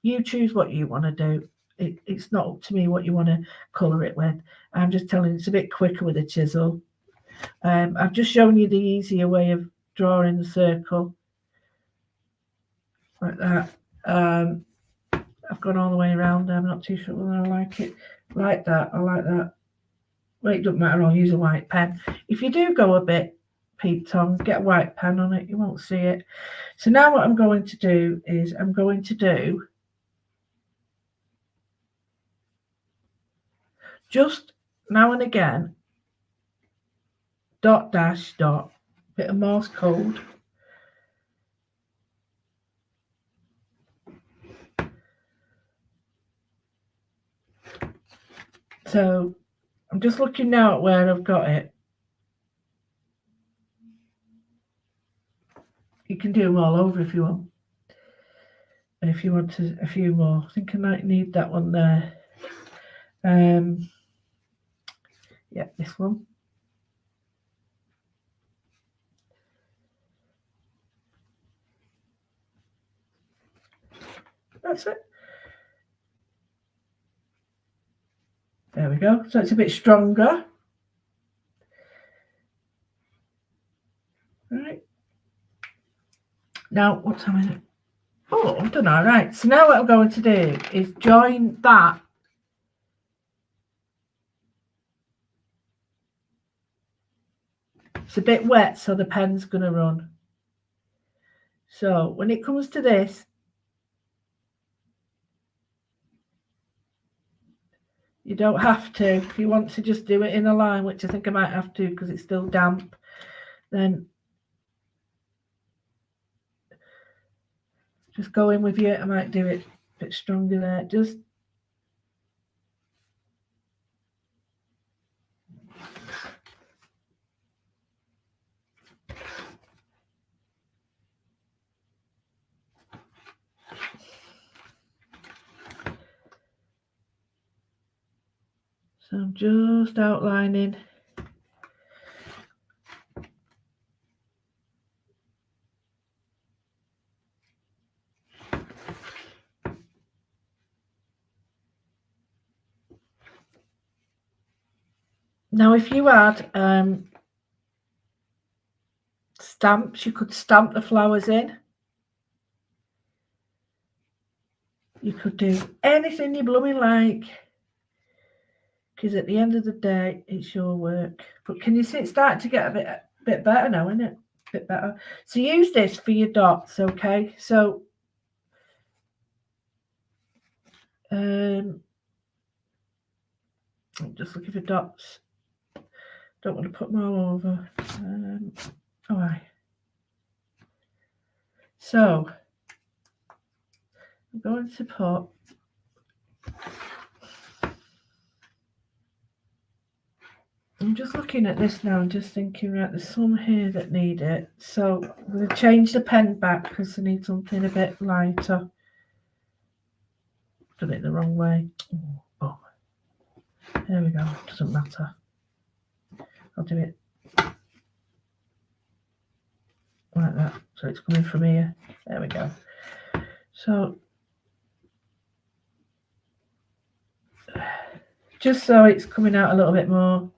you choose what you want to do. It's not up to me what you want to colour it with. I'm just telling you, it's a bit quicker with a chisel. I've just shown you the easier way of drawing the circle, like that. I've gone all the way around. I'm not too sure whether I like it like that. I like that. Well, it doesn't matter. I'll use a white pen. If you do go a bit Pete Tong, get a white pen on it. You won't see it. So now what I'm going to do is I'm going to do just now and again dot dash dot, bit of Morse code. So I'm just looking now at where I've got it. You can do them all over if you want. And if you want a few more, I think I might need that one there. Yeah, this one. That's it. There we go. So it's a bit stronger. Right. Now, what time is it? Oh, I've done all right. So now what I'm going to do is join that. It's a bit wet, so the pen's going to run. So when it comes to this, you don't have to. If you want to just do it in a line, which I think I might have to because it's still damp, then just go in with you. I might do it a bit stronger there. Just so I'm just outlining. Now, if you had stamps, you could stamp the flowers in. You could do anything you blooming like, because at the end of the day, it's your work. But can you see it's starting to get a bit better now, isn't it? A bit better. So use this for your dots, okay? So I'm just looking for dots. Don't want to put them all over. All right. So I'm going to put I'm just looking at this now and just thinking, right, there's some here that need it. So I'm going to change the pen back because I need something a bit lighter. Done it the wrong way. Oh, there we go. Doesn't matter. I'll do it like that. So it's coming from here. There we go. So just so it's coming out a little bit more.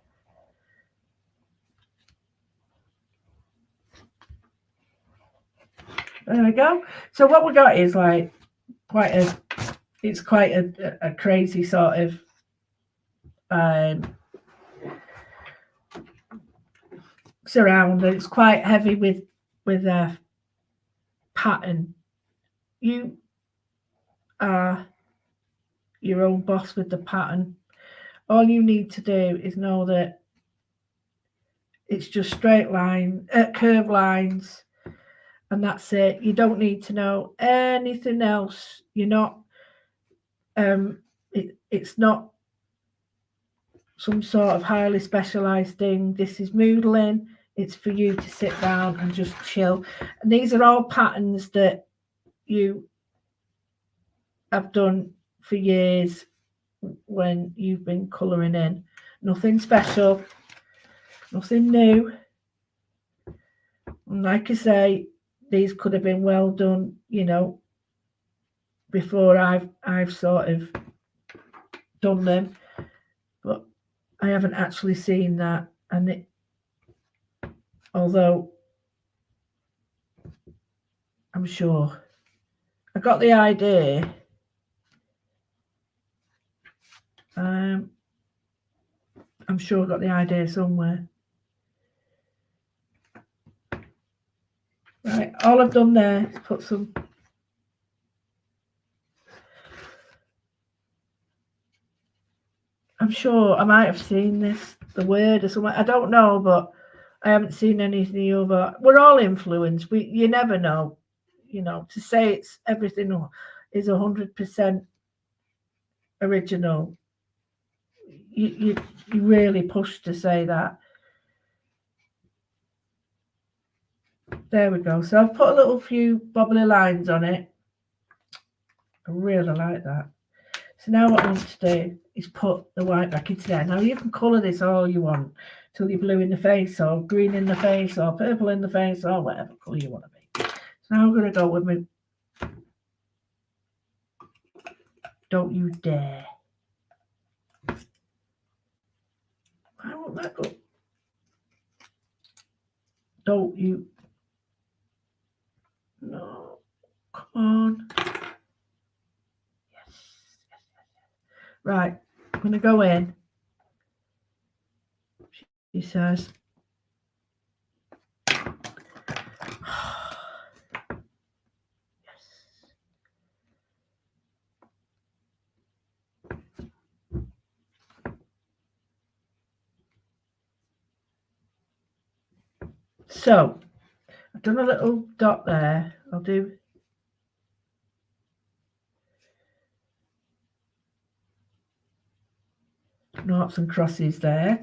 There we go. So what we got is like quite a crazy sort of surround. It's quite heavy with a pattern. You are your own boss with the pattern. All you need to do is know that it's just straight line, curved lines, and that's it. You don't need to know anything else. You're not. It's not some sort of highly specialized thing. This is moodling. It's for you to sit down and just chill. And these are all patterns that you have done for years when you've been colouring in. Nothing special, nothing new. And like I say, these could have been well done, you know, before I've sort of done them, but I haven't actually seen that. And it, although I'm sure I got the idea, I'm sure I got the idea somewhere. Right, all I've done there is put some I'm sure I might have seen this, the word or something. I don't know, but I haven't seen anything over. We're all influenced. You never know. You know, to say it's everything is 100% original. You really push to say that. There we go. So I've put a little few bobbly lines on it. I really like that. So now what I want to do is put the white back into there. Now you can colour this all you want till you're blue in the face or green in the face or purple in the face or whatever colour you want to be. So now I'm going to go with my Don't You Dare. Why won't that go? Don't you? No. Come on. Yes. Right. I'm going to go in. She says. So, I've done a little dot there. I'll do noughts and crosses there.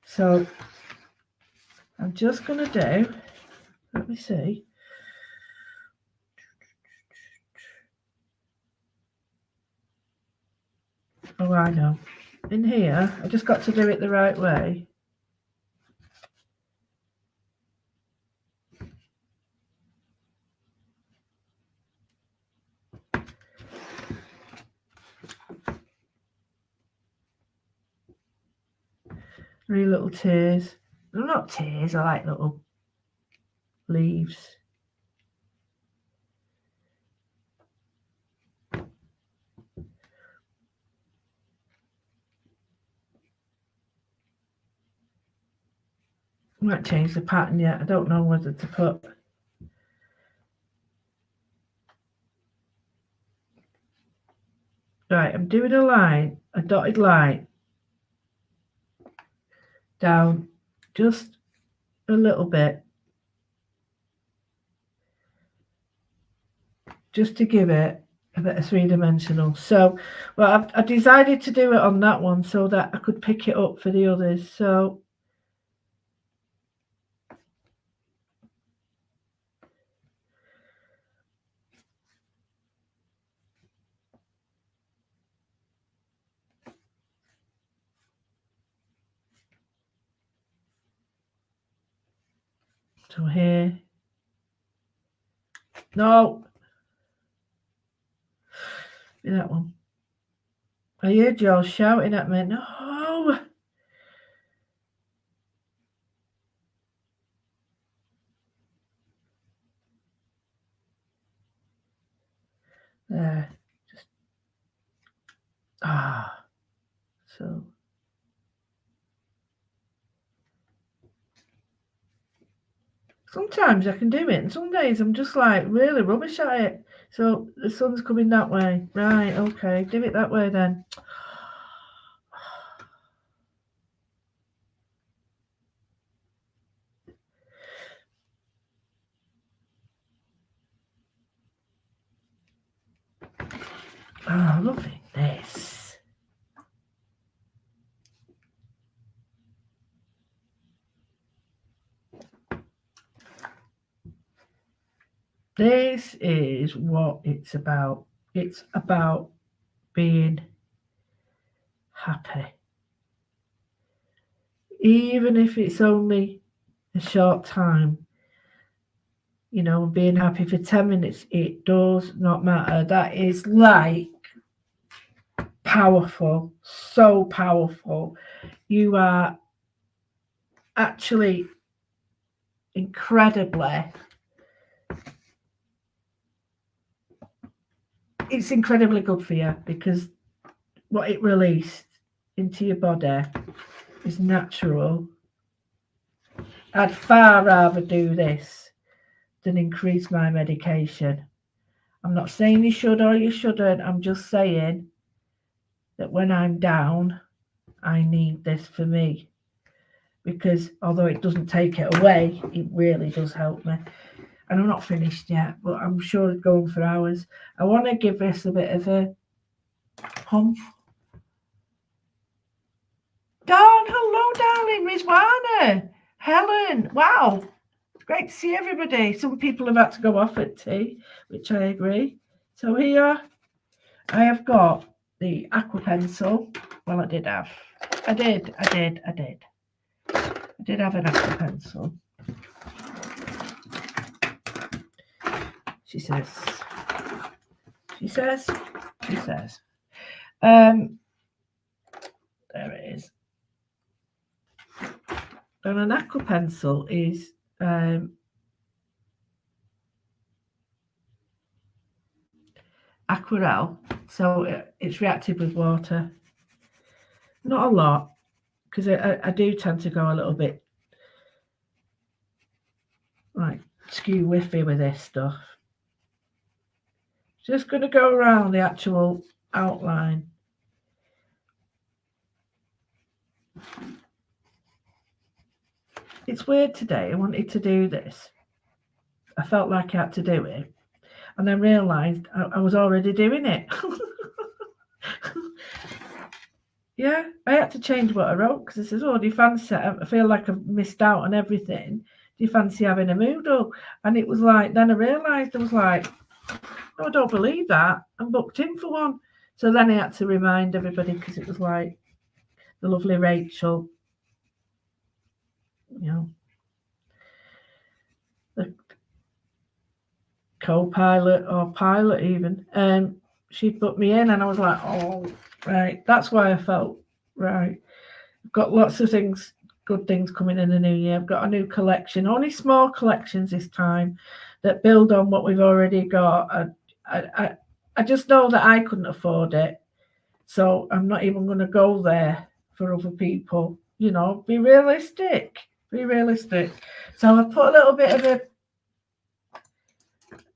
So, I'm just going to do, let me see. Oh, I know. In here, I just got to do it the right way. Three little tears. They're not tears, I like little leaves. I might change the pattern yet. I don't know whether to put. Right, I'm doing a line, a dotted line down just a little bit, just to give it a bit of three-dimensional. So, well, I decided to do it on that one so that I could pick it up for the others. So, here. No. That one. I heard you all shouting at me. No. There. Just. So. Sometimes I can do it, and some days I'm just like really rubbish at it. So the sun's coming that way. Right, okay, do it that way then. Oh, loving this. This is what it's about. It's about being happy. Even if it's only a short time, you know, being happy for 10 minutes, it does not matter. That is like powerful, so powerful. You are actually incredibly, it's incredibly good for you because what it released into your body is natural. I'd far rather do this than increase my medication. I'm not saying you should or you shouldn't. I'm just saying that when I'm down, I need this for me. Because although it doesn't take it away, it really does help me. And I'm not finished yet, but I'm sure it's going for hours. I want to give this a bit of a humph. Dawn, hello, darling. Rizwana, Helen, wow. great to see everybody. Some people have had to go off at tea, which I agree. So here I have got the aqua pencil. Well, I did have an aqua pencil. She says. There it is. And an aqua pencil is aquarelle, so it's reactive with water. Not a lot, because I do tend to go a little bit like skew whiffy with this stuff. Just going to go around the actual outline. It's weird today. I wanted to do this. I felt like I had to do it, and then realised I was already doing it. Yeah, I had to change what I wrote because I says, "Oh, do you fancy? I feel like I've missed out on everything. Do you fancy having a moodle?" And it was like, then I realised I was like, "No, I don't believe that. I'm booked in for one." So then I had to remind everybody because it was like the lovely Rachel, you know, the co-pilot or pilot even. She'd put me in, and I was like, "Oh, right." That's why I felt right. I've got lots of things, good things coming in the new year. I've got a new collection, only small collections this time that build on what we've already got. I just know that I couldn't afford it, so I'm not even going to go there for other people. You know, be realistic. So I've put a little bit of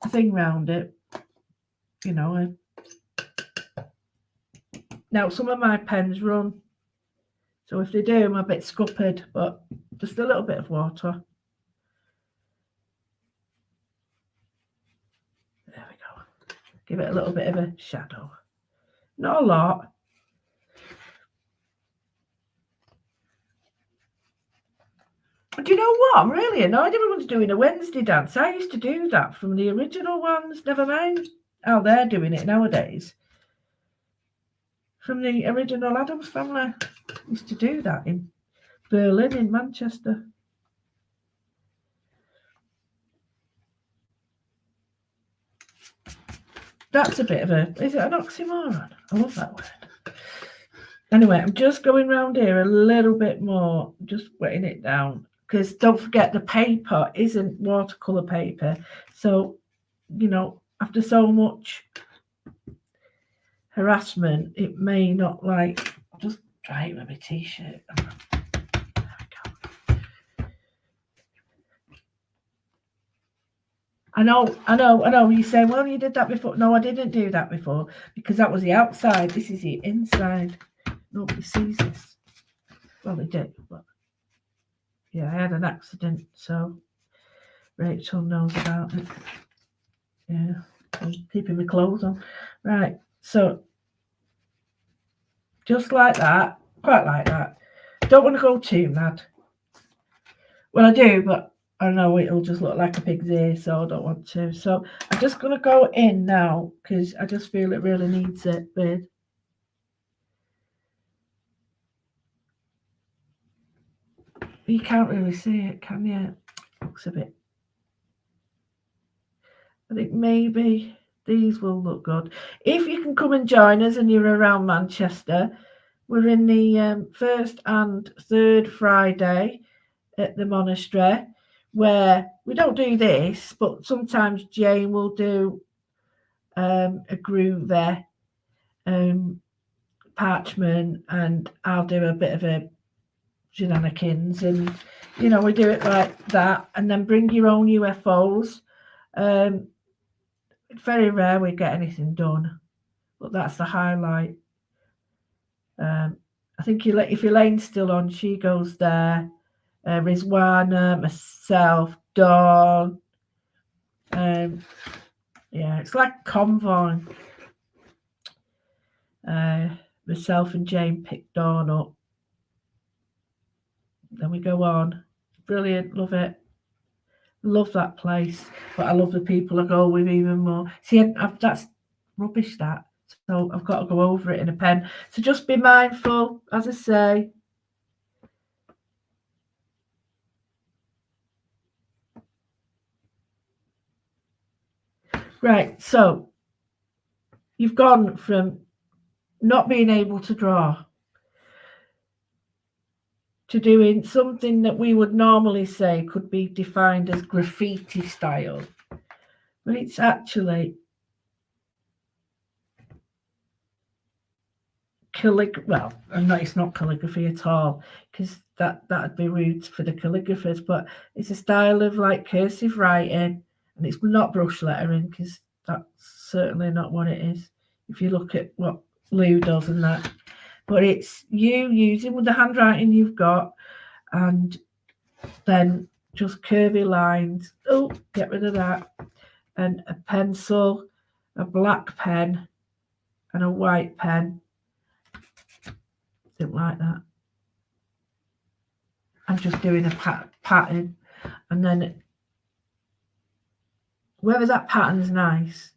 a thing round it. You know, now some of my pens run, so if they do, I'm a bit scuppered, but just a little bit of water. There we go. Give it a little bit of a shadow. Not a lot. Do you know what? I'm really annoyed everyone's doing a Wednesday dance. I used to do that from the original ones. Never mind how they're doing it nowadays. From the original Addams Family. I used to do that in Berlin, in Manchester. That's a bit of a... Is it an oxymoron? I love that word. Anyway, I'm just going round here a little bit more. Just wetting it down. Because don't forget, the paper isn't watercolour paper. So, you know, after so much harassment, it may not like... I'll just dry it with my t-shirt. I know. You say, well, you did that before. No, I didn't do that before because that was the outside. This is the inside. Nobody sees this. Well, they do, but yeah, I had an accident, so Rachel knows about it. Yeah, I'm keeping my clothes on. Right, so just like that, quite like that. Don't want to go too mad. Well, I do, but I know it'll just look like a pig's ear, so I don't want to. So I'm just going to go in now because I just feel it really needs it with. You can't really see it, can you? Looks a bit. I think maybe these will look good. If you can come and join us and you're around Manchester, we're in the first and third Friday at the monastery, where we don't do this, but sometimes Jane will do a groove parchment, and I'll do a bit of a shenanigans, and you know, we do it like that, and then bring your own UFOs. It's very rare we get anything done, but that's the highlight. I think if Elaine's still on, she goes there. Rizwana, myself, Dawn. Yeah, it's like convoy. Myself and Jane pick Dawn up. Then we go on. Brilliant, love it. Love that place, but I love the people I go with even more. See, that's rubbish, that. So I've got to go over it in a pen. So just be mindful, as I say. Right, so you've gone from not being able to draw to doing something that we would normally say could be defined as graffiti style. But it's actually well, it's not calligraphy at all, because that'd be rude for the calligraphers, but it's a style of like cursive writing, and it's not brush lettering, because that's certainly not what it is if you look at what Lou does and that. But it's you using with the handwriting you've got, and then just curvy lines. Oh, get rid of that. And a pencil, a black pen, and a white pen. Didn't like that. I'm just doing a pattern, and then whether that pattern's nice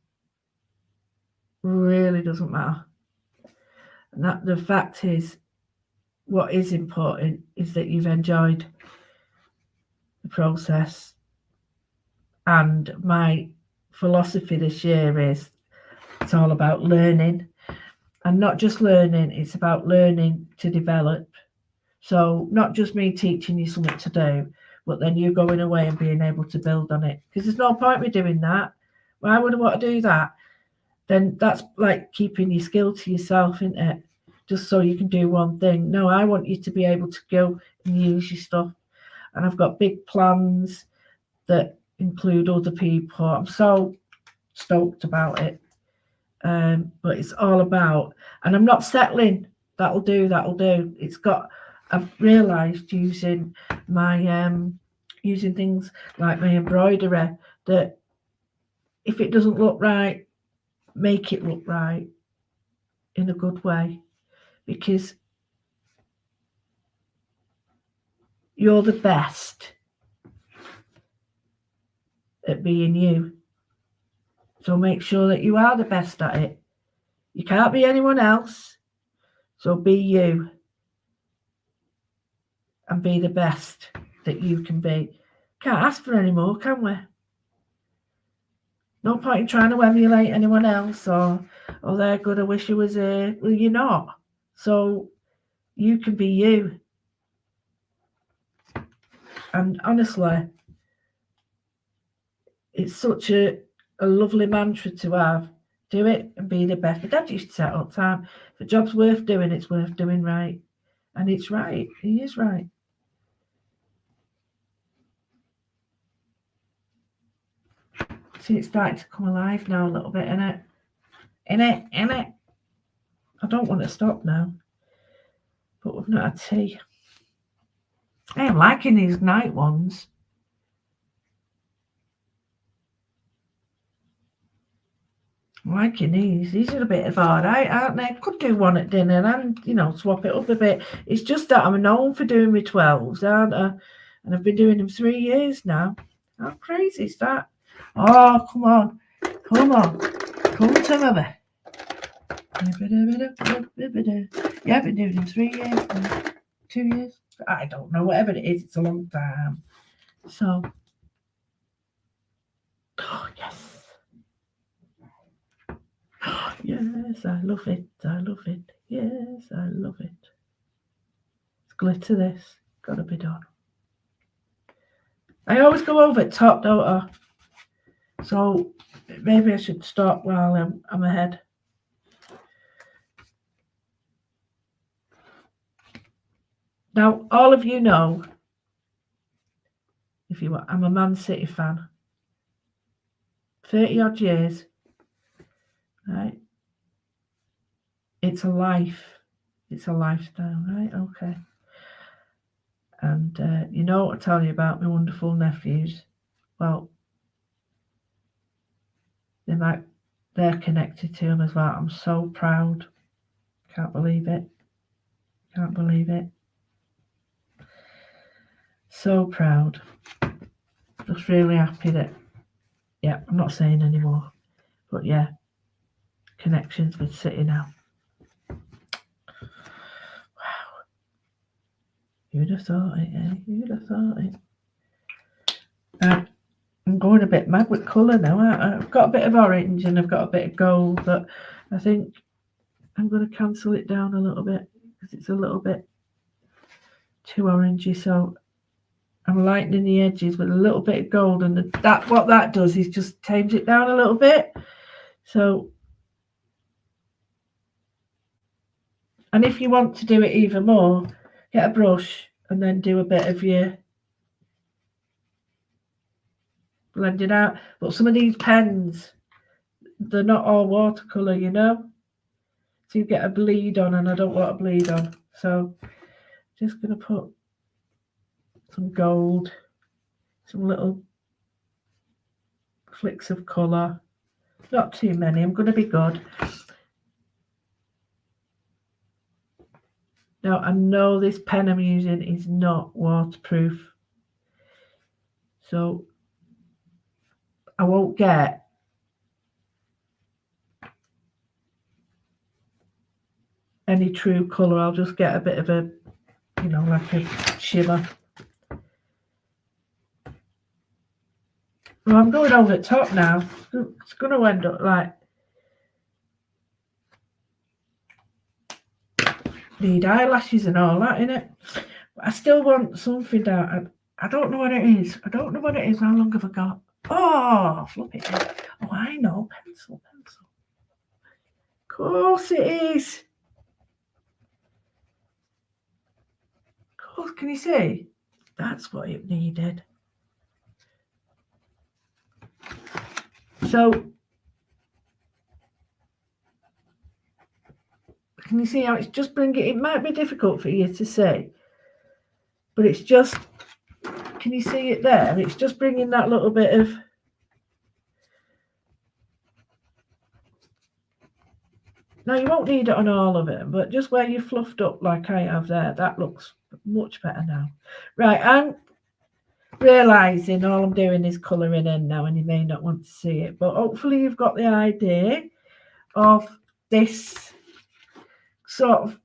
really doesn't matter. And that the fact is, what is important is that you've enjoyed the process. And my philosophy this year is it's all about learning, and not just learning, it's about learning to develop. So not just me teaching you something to do, but then you going away and being able to build on it. Because there's no point me doing that. Why would I want to do that? Then that's like keeping your skill to yourself, isn't it? Just so you can do one thing. No, I want you to be able to go and use your stuff. And I've got big plans that include other people. I'm so stoked about it. But it's all about, and I'm not settling. That'll do. It's got, I've realised using my using things like my embroidery, that if it doesn't look right, make it look right in a good way, because you're the best at being you. So make sure that you are the best at it. You can't be anyone else, so be you and be the best that you can be. Can't ask for any more, can we? No point in trying to emulate anyone else, or oh, they're good, I wish I was here. Well, you're not. So you can be you. And honestly, it's such a lovely mantra to have. Do it and be the best. My dad used to say it all the time. If a job's worth doing, it's worth doing right. And it's right. He is right. See, it's starting to come alive now a little bit, innit? Innit? I don't want to stop now. But we've not had tea. I am liking these night ones. I'm liking these. These are a bit of alright, aren't they? Could do one at dinner and, swap it up a bit. It's just that I'm known for doing my 12s, aren't I? And I've been doing them 3 years now. How crazy is that? Oh, come on. Come to mummy. Yeah, I've been doing them 3 years now. 2 years. I don't know, whatever it is, it's a long time. So, oh, yes. Yes, I love it. Yes, I love it. It's glitter, this. Gotta be done. I always go over it top, don't I? So maybe I should stop while I'm ahead. Now, all of you know, if you want, I'm a Man City fan. 30 odd years. Right? It's a life. It's a lifestyle, right? Okay. And you know what I tell you about my wonderful nephews? Well, they're connected to them as well. I'm so proud. Can't believe it. So proud. Just really happy that, yeah, I'm not saying anymore. But yeah, connections with City now. Wow. Who'd have thought it, eh? Who'd have thought it? I'm going a bit mad with colour now. I've got a bit of orange and I've got a bit of gold, but I think I'm going to cancel it down a little bit because it's a little bit too orangey. So I'm lightening the edges with a little bit of gold, and that what that does is just tames it down a little bit. So, and if you want to do it even more, get a brush and then do a bit of your blending out. But some of these pens, they're not all watercolour, you know. So you get a bleed on, and I don't want a bleed on. So just going to put some gold, some little flicks of colour. Not too many. I'm going to be good. Now, I know this pen I'm using is not waterproof, so I won't get any true colour. I'll just get a bit of a, you know, like a shimmer. Well, I'm going over the top now. It's going to end up like, need eyelashes and all that, innit? But I still want something down. I don't know what it is. I don't know what it is. How long have I got? Oh, flip it. Oh, I know. Pencil. Of course it is. Of course, can you see? That's what it needed. So, can you see how it's just bringing it? It might be difficult for you to see, but it's just, can you see it there? It's just bringing that little bit of, now you won't need it on all of it, but just where you fluffed up like I have there, that looks much better now. Right, I'm realising all I'm doing is colouring in now, and you may not want to see it, but hopefully you've got the idea of this sort of,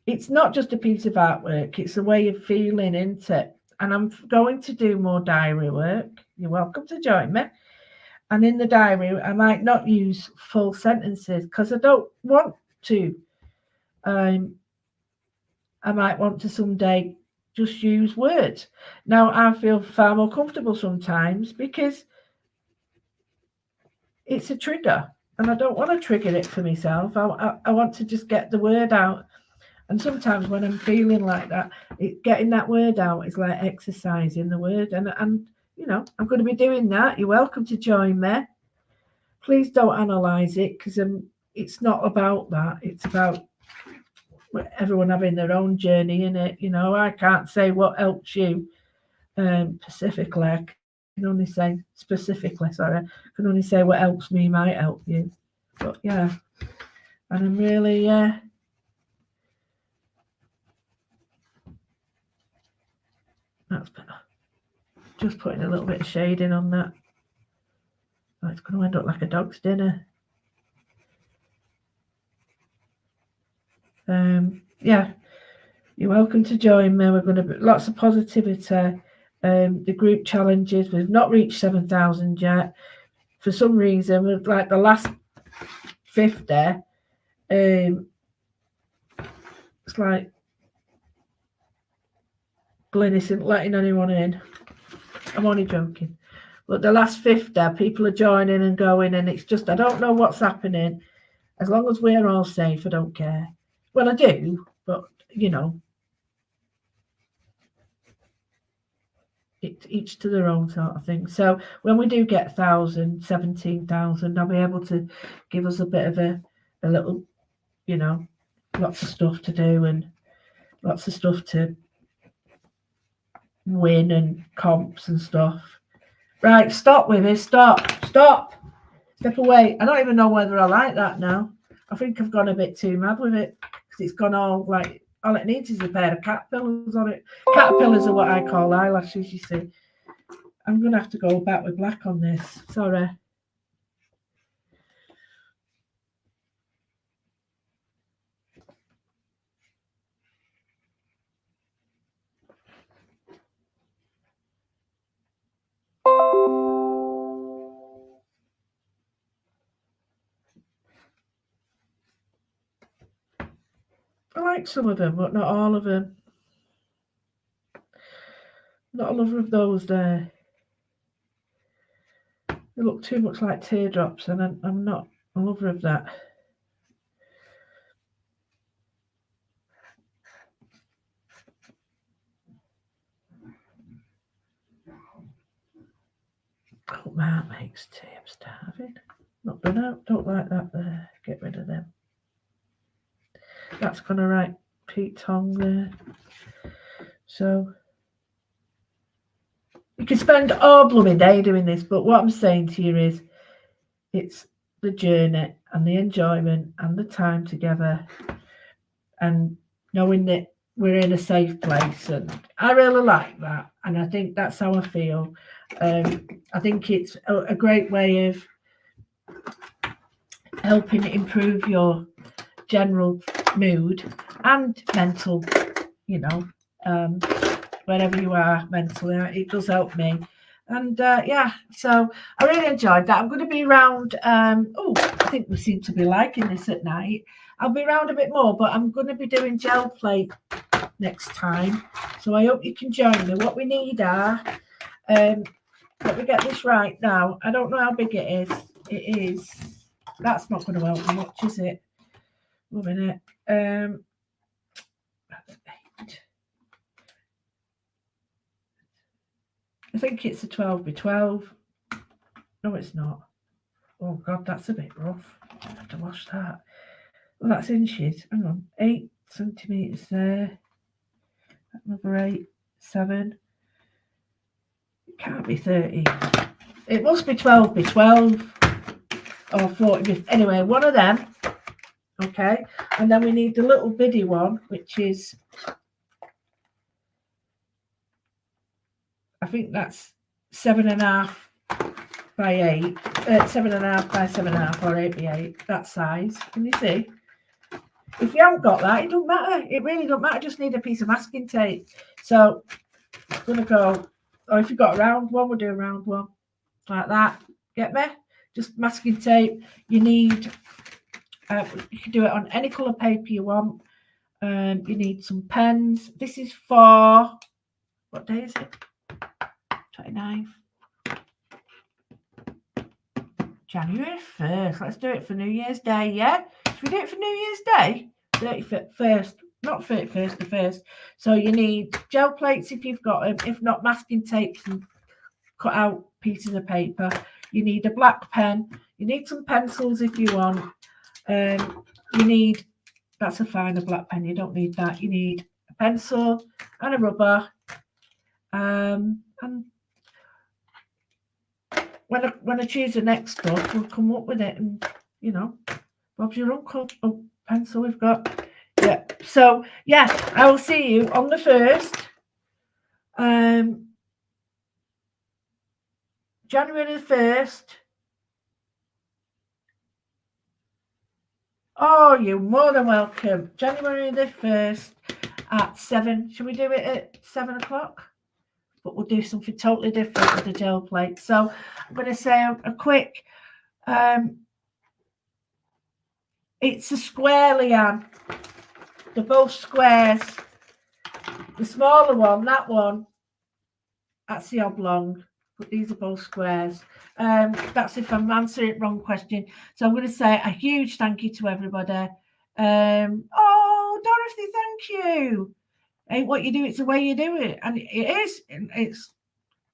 it's not just a piece of artwork, it's a way of feeling, isn't it? And I'm going to do more diary work. You're welcome to join me. And in the diary, I might not use full sentences because I don't want to. I might want to someday just use words. Now, I feel far more comfortable sometimes because it's a trigger, and I don't want to trigger it for myself. I want to just get the word out. And sometimes when I'm feeling like that, getting that word out is like exercising the word. And you know, I'm going to be doing that. You're welcome to join me. Please don't analyse it, because it's not about that. It's about everyone having their own journey in it. You know, I can't say what helps you specifically. I can only say specifically. Sorry, I can only say what helps me might help you. But yeah, and I'm really that's better. Just putting a little bit of shading on that. Oh, it's going to end up like a dog's dinner. Yeah, you're welcome to join me. We're going to be lots of positivity. The group challenges, we've not reached 7,000 yet. For some reason, we're like the last 50. It's like Glyn isn't letting anyone in. I'm only joking. But the last 50, people are joining and going, and it's just, I don't know what's happening. As long as we're all safe, I don't care. Well, I do, but, you know, it's each to their own sort of thing. So when we do get 1,000, 17,000, I'll be able to give us a bit of a little, you know, lots of stuff to do and lots of stuff to win and comps and stuff. Right, stop with it. Stop. Step away. I don't even know whether I like that now. I think I've gone a bit too mad with it because it's gone all like, all it needs is a pair of caterpillars on it. Caterpillars are what I call eyelashes, you see. I'm going to have to go back with black on this. Sorry. I like some of them, but not all of them. Not a lover of those there. They look too much like teardrops, and I'm not a lover of that. Oh, my heart makes tea. I'm starving. Not done out. Don't like that there. Get rid of them. That's going to write Pete Tong there. So you can spend all blooming day doing this, but what I'm saying to you is it's the journey and the enjoyment and the time together and knowing that we're in a safe place, and I really like that, and I think that's how I feel. I think it's a great way of helping improve your general mood and mental, you know, wherever you are mentally. It does help me. And yeah, so I really enjoyed that. I'm going to be around. I think we seem to be liking this at night. I'll be around a bit more, but I'm going to be doing gel plate next time. So I hope you can join me. What we need are, let me get this right now. I don't know how big it is. It is, that's not going to help me much, is it? 1 minute. I think it's a 12x12. No, it's not. Oh God, that's a bit rough. I have to wash that. Well, that's inches. Hang on, 8 centimeters there. Another 8, 7. It can't be 30. It must be 12x12 or 40. Anyway, one of them. Okay, and then we need the little bitty one, which is, I think that's 7.5 by 8, 7.5 by 7.5 or 8x8, that size. Can you see? If you haven't got that, it don't matter. It really don't matter. Just need a piece of masking tape. So I'm gonna go, or if you've got a round one, we'll do a round one like that. Get me? Just masking tape. You need, you can do it on any colour paper you want. You need some pens. This is for, what day is it? 29th. January 1st. Let's do it for New Year's Day, yeah? Should we do it for New Year's Day? 31st, not 31st, the 1st. So you need gel plates if you've got them. If not, masking tapes and cut out pieces of paper. You need a black pen. You need some pencils if you want. You need, that's a finer black pen. You don't need that. You need a pencil and a rubber. And when I choose the next stuff, we'll come up with it, and you know, Bob's your uncle. Oh, pencil we've got. Yeah. So yeah, I will see you on the 1st. January the 1st. Oh, you're more than welcome. January the 1st at 7. Should we do it at 7 o'clock? But we'll do something totally different with the gel plate. So I'm going to say a quick, it's a square, Leanne. They're both squares. The smaller one, that one, that's the oblong. But these are both squares. That's if I'm answering it wrong question. So I'm going to say a huge thank you to everybody. Oh, Dorothy, thank you. Ain't what you do, it's the way you do it. And it is. It's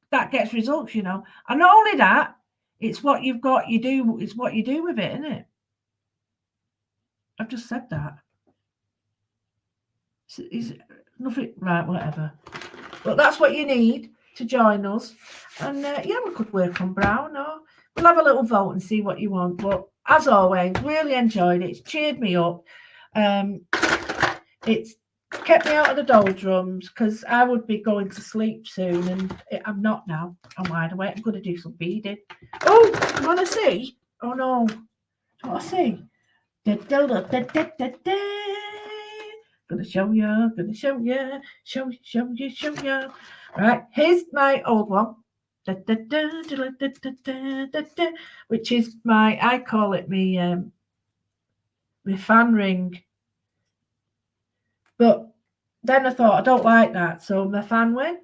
that gets results, you know. And not only that, it's what you've got, you do, it's what you do with it, isn't it? I've just said that. Is nothing right, whatever. But that's what you need to join us. And yeah, we could work on brown, or we'll have a little vote and see what you want. But as always, really enjoyed it. It's cheered me up. It's kept me out of the doldrums because I would be going to sleep soon, and I'm not now. I'm wide awake. I'm going to do some beading. Oh, you want to see? Oh no, you want to see? Da, da, da, da, da, da, da. Gonna show you, show you. Right, here's my old one. Da, da, da, da, da, da, da, da, da, which is my, I call it my fan ring. But then I thought I don't like that, so my fan ring.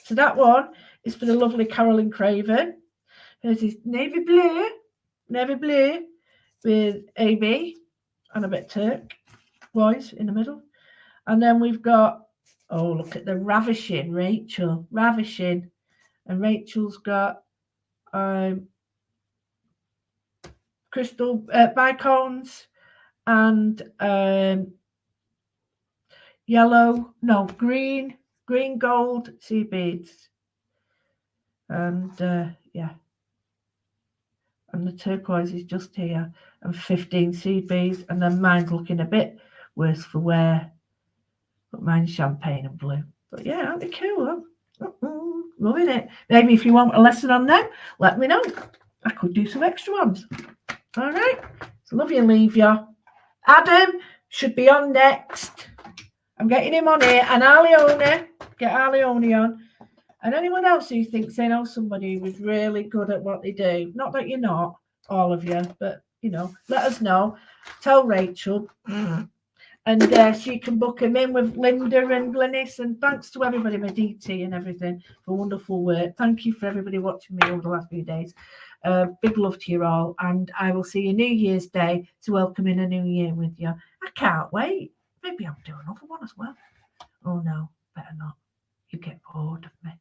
So that one is for the lovely Carolyn Craven. There's this navy blue with AB and a bit turquoise in the middle. And then we've got, oh, look at the ravishing Rachel. Ravishing. And Rachel's got crystal bicones and yellow, no, green gold seed beads. And yeah. And the turquoise is just here. And 15 seed beads. And then mine's looking a bit worse for wear. But mine's champagne and blue. But yeah, that'd be cool, huh? Loving it. Maybe if you want a lesson on them, let me know. I could do some extra ones. All right. So love you and leave you. Adam should be on next. I'm getting him on here. And Alione. Get Alione on. And anyone else who thinks they know somebody who's really good at what they do. Not that you're not, all of you, but, you know, let us know. Tell Rachel. And she can book him in with Linda and Glenys. And thanks to everybody, my DT and everything, for wonderful work. Thank you for everybody watching me over the last few days. Big love to you all. And I will see you New Year's Day to welcome in a new year with you. I can't wait. Maybe I'll do another one as well. Oh, no, better not. You get bored of me.